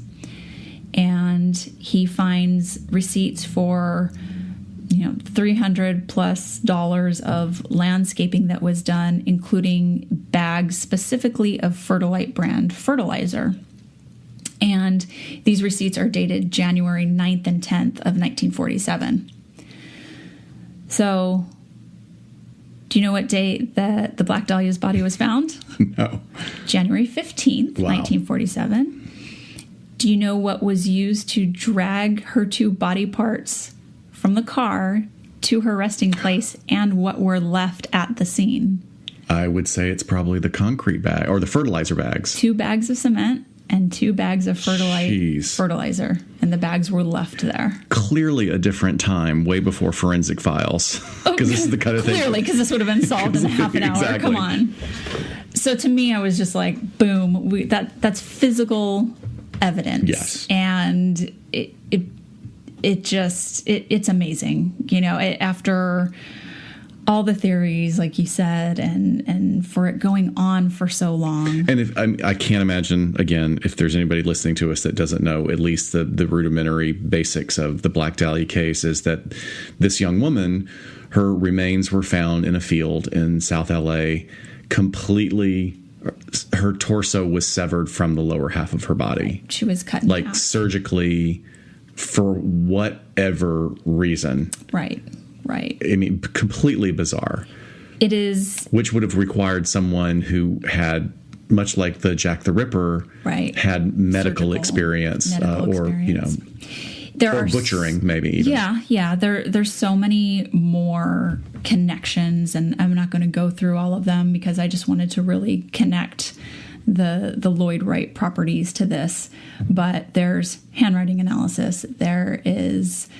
And he finds receipts for, $300+ of landscaping that was done, including bags specifically of Fertilite brand fertilizer. And these receipts are dated January 9th and 10th of 1947. So, do you know what date that the Black Dahlia's body was found? No. January 15th, Wow. 1947. Do you know what was used to drag her two body parts from the car to her resting place and what were left at the scene? I would say it's probably the concrete bag or the fertilizer bags. 2 bags of cement and 2 bags of Jeez. fertilizer. And the bags were left there. Clearly a different time, way before forensic files. Because this is the kind of thing. Clearly, because this would have been solved in half an hour. Exactly. Come on. So to me, I was just like, boom, that's physical evidence. Yes. And it's amazing. You know, after all the theories, like you said, and for it going on for so long. And if I can't imagine, again, if there's anybody listening to us that doesn't know at least the rudimentary basics of the Black Dahlia case, is that this young woman, her remains were found in a field in South LA, completely. Her torso was severed from the lower half of her body. Right. She was cut in like half. surgically, for whatever reason. Right. I mean, completely bizarre. It is. Which would have required someone who had, much like the Jack the Ripper, right, had medical experience, or or butchering, maybe even. Yeah. There's so many more connections, and I'm not going to go through all of them because I just wanted to really connect the Lloyd Wright properties to this. But there's handwriting analysis. There is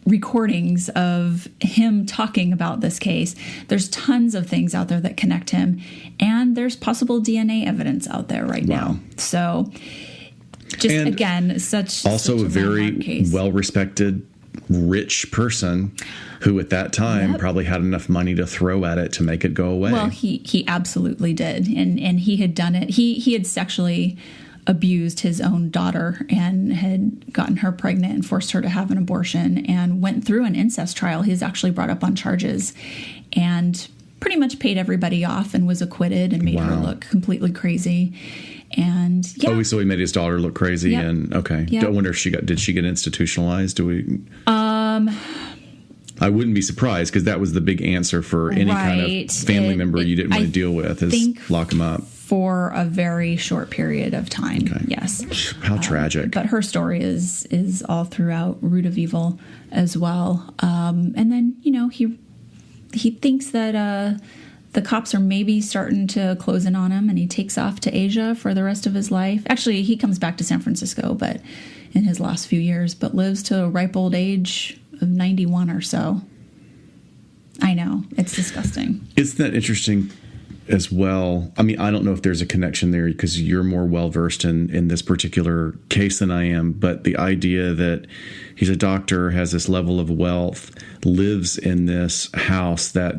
recordings of him talking about this case. There's tons of things out there that connect him, and there's possible DNA evidence out there right now. So just, and again, also such a very well-respected, rich person who at that time probably had enough money to throw at it to make it go away. Well, he absolutely did. And he had done it. He had sexually abused his own daughter and had gotten her pregnant and forced her to have an abortion and went through an incest trial. He was actually brought up on charges and pretty much paid everybody off and was acquitted and made her look completely crazy. And so he made his daughter look crazy. And I wonder if did she get institutionalized? I wouldn't be surprised, because that was the big answer for any kind of family member you didn't want to deal with, is lock them up. For a very short period of time. Okay. Yes. How tragic. But her story is all throughout Root of Evil as well. And then, he thinks that the cops are maybe starting to close in on him, and he takes off to Asia for the rest of his life. Actually, he comes back to San Francisco, but in his last few years, but lives to a ripe old age of 91 or so. I know. It's disgusting. Isn't that interesting as well? I mean, I don't know if there's a connection there, because you're more well-versed in this particular case than I am, but the idea that he's a doctor, has this level of wealth, lives in this house that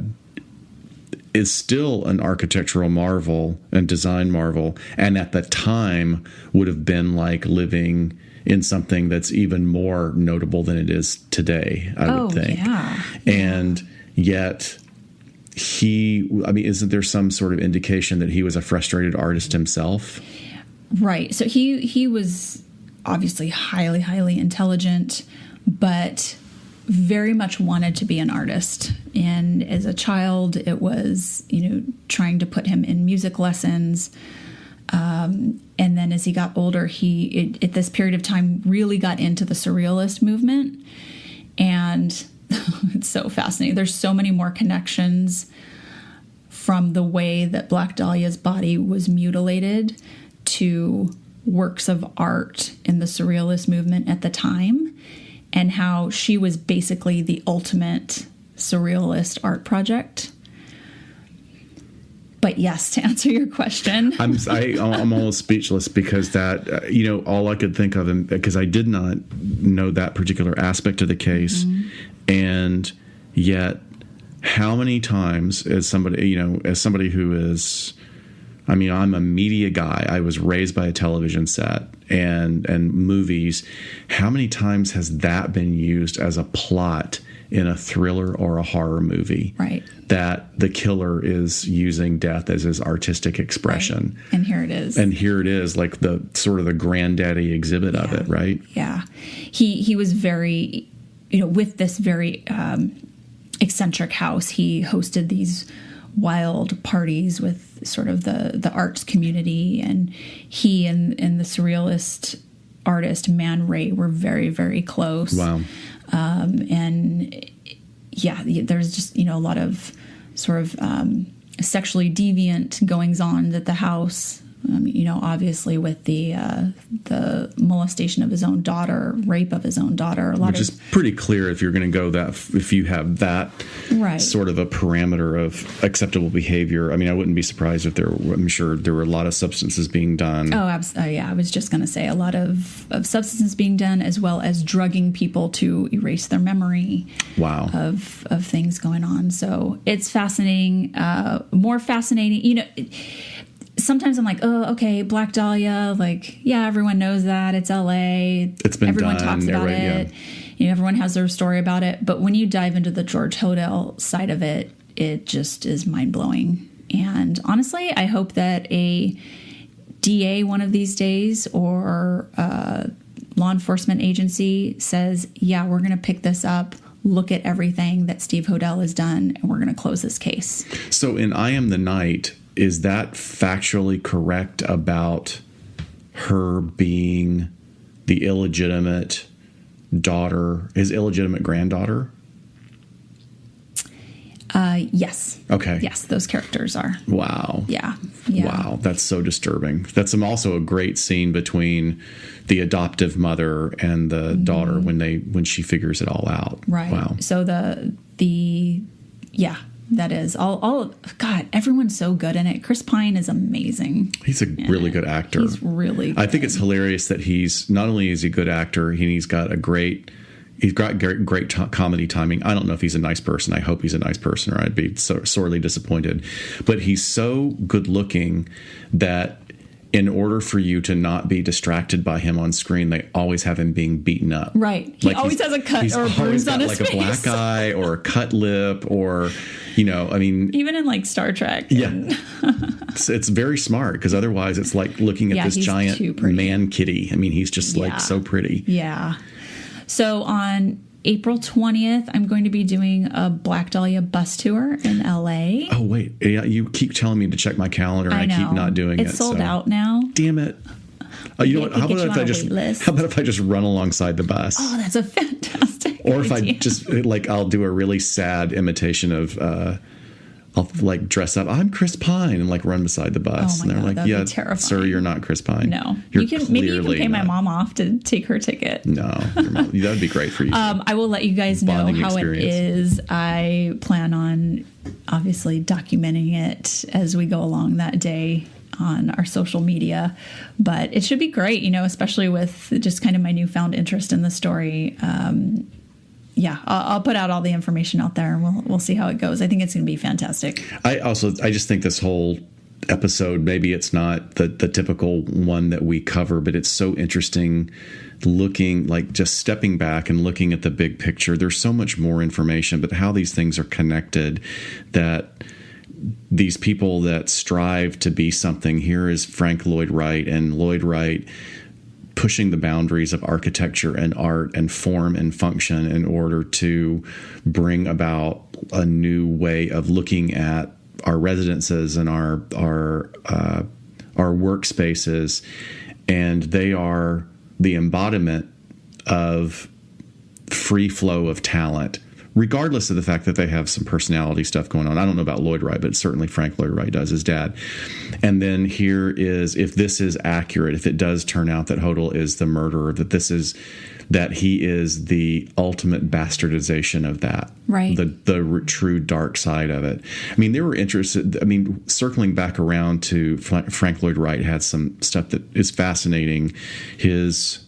is still an architectural marvel and design marvel, and at the time would have been like living in something that's even more notable than it is today, I would think. Yeah. And yet isn't there some sort of indication that he was a frustrated artist himself? Right. So he was obviously highly, highly intelligent, but very much wanted to be an artist. And as a child, it was, trying to put him in music lessons. And then as he got older, at this period of time, really got into the surrealist movement. And it's so fascinating. There's so many more connections from the way that Black Dahlia's body was mutilated to works of art in the surrealist movement at the time, and how she was basically the ultimate surrealist art project. But yes, to answer your question, I'm almost speechless, because that all I could think of, because I did not know that particular aspect of the case, and yet how many times, as somebody who is, I'm a media guy. I was raised by a television set and movies. How many times has that been used as a plot in a thriller or a horror movie. Right. That the killer is using death as his artistic expression. Right. And here it is. And here it is, like the sort of the granddaddy exhibit of it, right? Yeah. He was very, with this very eccentric house, he hosted these wild parties with sort of the arts community, and he and the surrealist artist Man Ray were very, very close. Wow. And yeah, there's just, a lot of sort of sexually deviant goings on at the house. Obviously with the molestation of his own daughter, rape of his own daughter, which is pretty clear if you're going to go that, if you have that sort of a parameter of acceptable behavior. I mean, I wouldn't be surprised if I'm sure there were a lot of substances being done. Oh, absolutely. Yeah, I was just going to say a lot of substances being done, as well as drugging people to erase their memory. Wow. Of things going on. So it's fascinating, more fascinating, sometimes I'm like, oh, okay, Black Dahlia, like, yeah, everyone knows that. It's LA. It's been everyone done. talks about it. Yeah. Everyone has their story about it. But when you dive into the George Hodel side of it, it just is mind-blowing. And honestly, I hope that a DA one of these days or a law enforcement agency says, yeah, we're going to pick this up. Look at everything that Steve Hodel has done, and we're going to close this case. So in I Am the Night, is that factually correct about her being the illegitimate daughter, his illegitimate granddaughter? Yes. Okay. Yes, those characters are. Wow. Yeah. Wow, that's so disturbing. That's also a great scene between the adoptive mother and the daughter when she figures it all out. Right. Wow. So that is all. God, everyone's so good in it. Chris Pine is amazing. He's a really good actor. He's really good. I think it's hilarious that he's not only is he a good actor, he's got great comedy timing. I don't know if he's a nice person. I hope he's a nice person, or I'd be so sorely disappointed. But he's so good looking that in order for you to not be distracted by him on screen, they always have him being beaten up. Right. He always has a cut or a bruise on his face. Like a black eye or a cut lip or, even in like Star Trek. Yeah. It's very smart, because otherwise it's like looking at this giant man kitty. I mean, he's just like so pretty. Yeah. So on April 20th, I'm going to be doing a Black Dahlia bus tour in LA. Oh, wait. Yeah, you keep telling me to check my calendar, and I keep not doing it. It's sold out now. Damn it. You know what? How about if I just run alongside the bus? Oh, that's a fantastic Or if idea. I just I'll do a really sad imitation of I'll like dress up. I'm Chris Pine and like run beside the bus. Oh my and they're God, like, yeah, terrifying. sir, you're not Chris Pine. No, maybe you can pay my mom off to take her ticket. No, that would be great for you. I will let you guys know how experience. It is. I plan on obviously documenting it as we go along that day on our social media, but it should be great, especially with just kind of my newfound interest in the story. I'll put out all the information out there, and we'll see how it goes. I think it's going to be fantastic. I just think this whole episode, maybe it's not the typical one that we cover, but it's so interesting looking, like just stepping back and looking at the big picture. There's so much more information, but how these things are connected, that these people that strive to be something. Here is Frank Lloyd Wright, and Lloyd Wright pushing the boundaries of architecture and art and form and function in order to bring about a new way of looking at our residences and our workspaces. And they are the embodiment of free flow of talent, regardless of the fact that they have some personality stuff going on. I don't know about Lloyd Wright, but certainly Frank Lloyd Wright does, his dad. And then here is, if this is accurate, if it does turn out that Hodel is the murderer, that he is the ultimate bastardization of that. Right. The true dark side of it. I mean, they were interested. I mean, circling back around to Frank Lloyd Wright had some stuff that is fascinating. His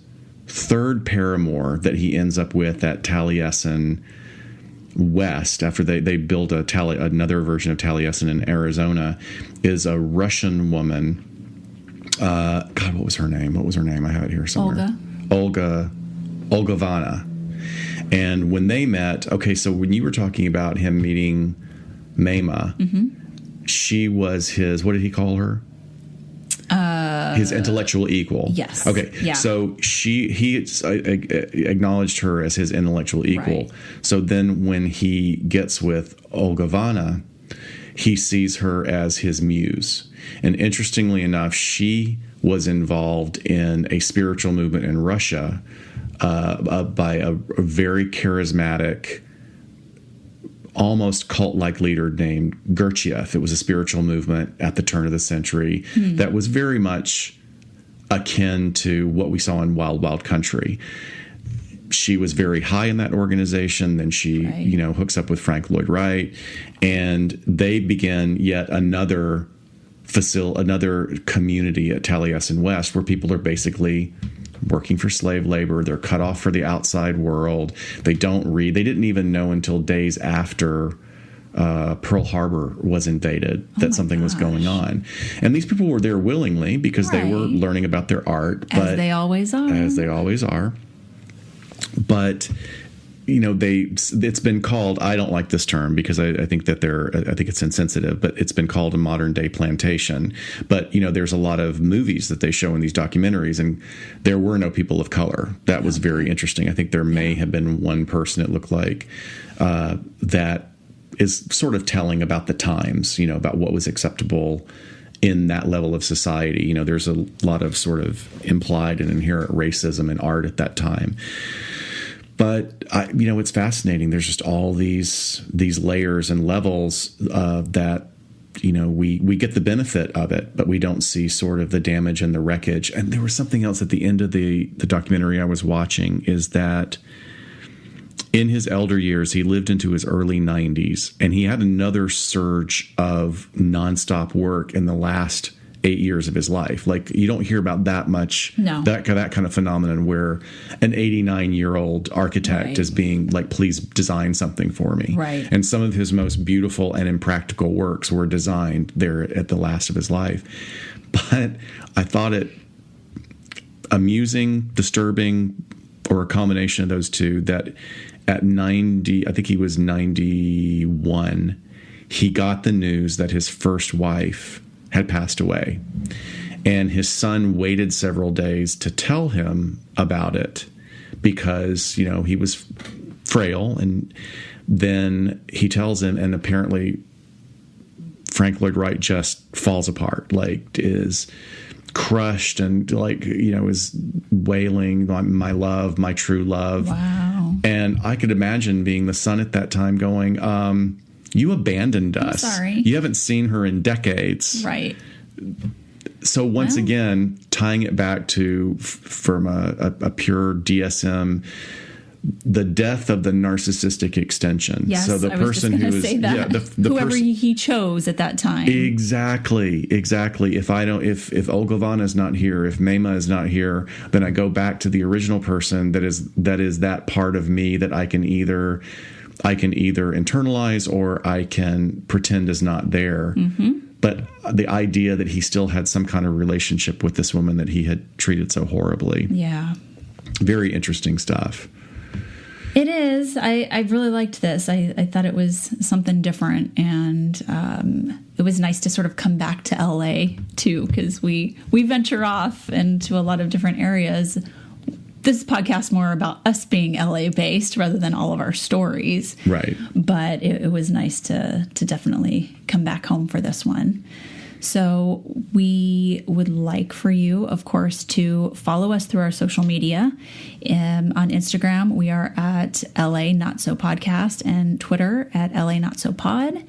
third paramour that he ends up with at Taliesin West, after they build another version of Taliesin in Arizona, is a Russian woman. God, what was her name? I have it here somewhere. Olga Vana. And when they met, okay, so when you were talking about him meeting Mema, she was his, what did he call her? His intellectual equal. Yes. Okay. Yeah. So he acknowledged her as his intellectual equal. Right. So then when he gets with Olgovana, he sees her as his muse. And interestingly enough, she was involved in a spiritual movement in Russia by a very charismatic, almost cult-like leader named Gurdjieff. It was a spiritual movement at the turn of the century that was very much akin to what we saw in Wild Wild Country. She was very high in that organization. Then she, hooks up with Lloyd Wright, and they begin yet another community at Taliesin West where people are basically working for slave labor. They're cut off for the outside world. They don't read. They didn't even know until days after Pearl Harbor was invaded that something was going on. And these people were there willingly because they were learning about their art. As they always are. As they always are. But it's been called, I don't like this term because I think that I think it's insensitive, but it's been called a modern day plantation. But, there's a lot of movies that they show in these documentaries, and there were no people of color. That was very interesting. I think there may have been one person, it looked like, that is sort of telling about the times, about what was acceptable in that level of society. There's a lot of sort of implied and inherent racism in art at that time. But it's fascinating. There's just all these layers and levels that we get the benefit of it, but we don't see sort of the damage and the wreckage. And there was something else at the end of the documentary I was watching, is that in his elder years, he lived into his early 90s, and he had another surge of nonstop work in the last 8 years of his life. Like, you don't hear about that much, that kind of phenomenon where an 89-year-old architect is being like, please design something for me. Right. And some of his most beautiful and impractical works were designed there at the last of his life. But I thought it amusing, disturbing, or a combination of those two, that at 90, I think he was 91, he got the news that his first wife had passed away, and his son waited several days to tell him about it because, he was frail. And then he tells him, and apparently Lloyd Wright just falls apart, like is crushed and is wailing, my love, my true love. Wow. And I could imagine being the son at that time going, you abandoned us. I'm sorry. You haven't seen her in decades. Right. So once again, tying it back to from a pure DSM, the death of the narcissistic extension. Yes, so the I was person just who is say that. Whoever he chose at that time. Exactly. If Olgovana is not here, if Mema is not here, then I go back to the original person that is that part of me that I can either internalize or I can pretend is not there. Mm-hmm. But the idea that he still had some kind of relationship with this woman that he had treated so horribly. Yeah. Very interesting stuff. It is. I really liked this. I thought it was something different, and it was nice to sort of come back to LA too, because we venture off into a lot of different areas. This podcast more about us being LA based rather than all of our stories. Right. But it was nice to definitely come back home for this one. So we would like for you, of course, to follow us through our social media. On Instagram, we are at LA Not So Podcast, and Twitter at LA Not So Pod.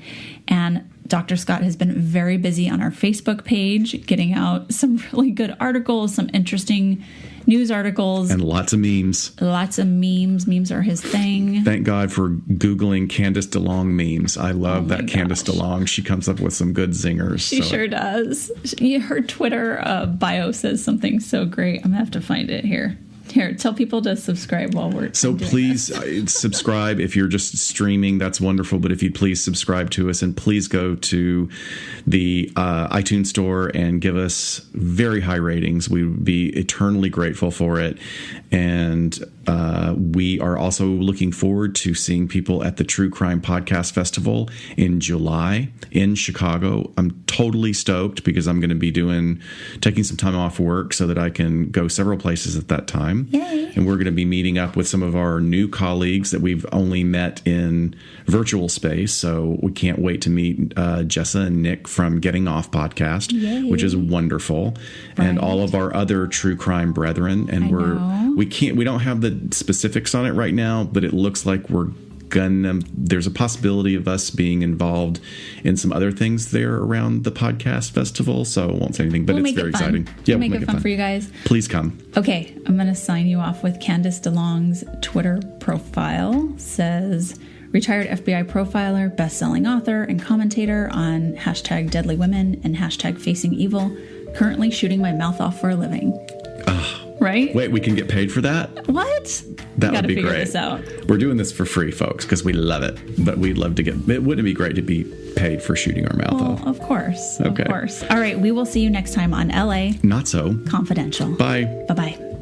And Dr. Scott has been very busy on our Facebook page, getting out some really good articles, some interesting news articles. And lots of memes. Lots of memes. Memes are his thing. Thank God for Googling Candace DeLong memes. I love that Candace DeLong. She comes up with some good zingers. She sure does. Her Twitter bio says something so great. I'm going to have to find it here. Here, tell people to subscribe while we're So please subscribe. If you're just streaming, that's wonderful. But if you'd please subscribe to us, and please go to the iTunes store and give us very high ratings. We would be eternally grateful for it. And we are also looking forward to seeing people at the True Crime Podcast Festival in July in Chicago. I'm totally stoked because I'm going to be taking some time off work so that I can go several places at that time. Yay. And we're going to be meeting up with some of our new colleagues that we've only met in virtual space. So we can't wait to meet Jessa and Nick from Getting Off Podcast, Yay. which is wonderful. Right. And all of our other true crime brethren. And we don't have the specifics on it right now, but it looks like there's a possibility of us being involved in some other things there around the podcast festival. So I won't say anything, but it's very exciting. Yeah, we'll make it fun for you guys. Please come. Okay, I'm going to sign you off with Candace DeLong's Twitter profile. Says, retired FBI profiler, best-selling author, and commentator on #DeadlyWomen and #FacingEvil. Currently shooting my mouth off for a living. Right? Wait, we can get paid for that? What? That would be figure great. This out. We're doing this for free, folks, because we love it. But we'd love to wouldn't it be great to be paid for shooting our mouth off? Of course. Okay. Of course. All right. We will see you next time on LA Not So Confidential. Bye. Bye-bye.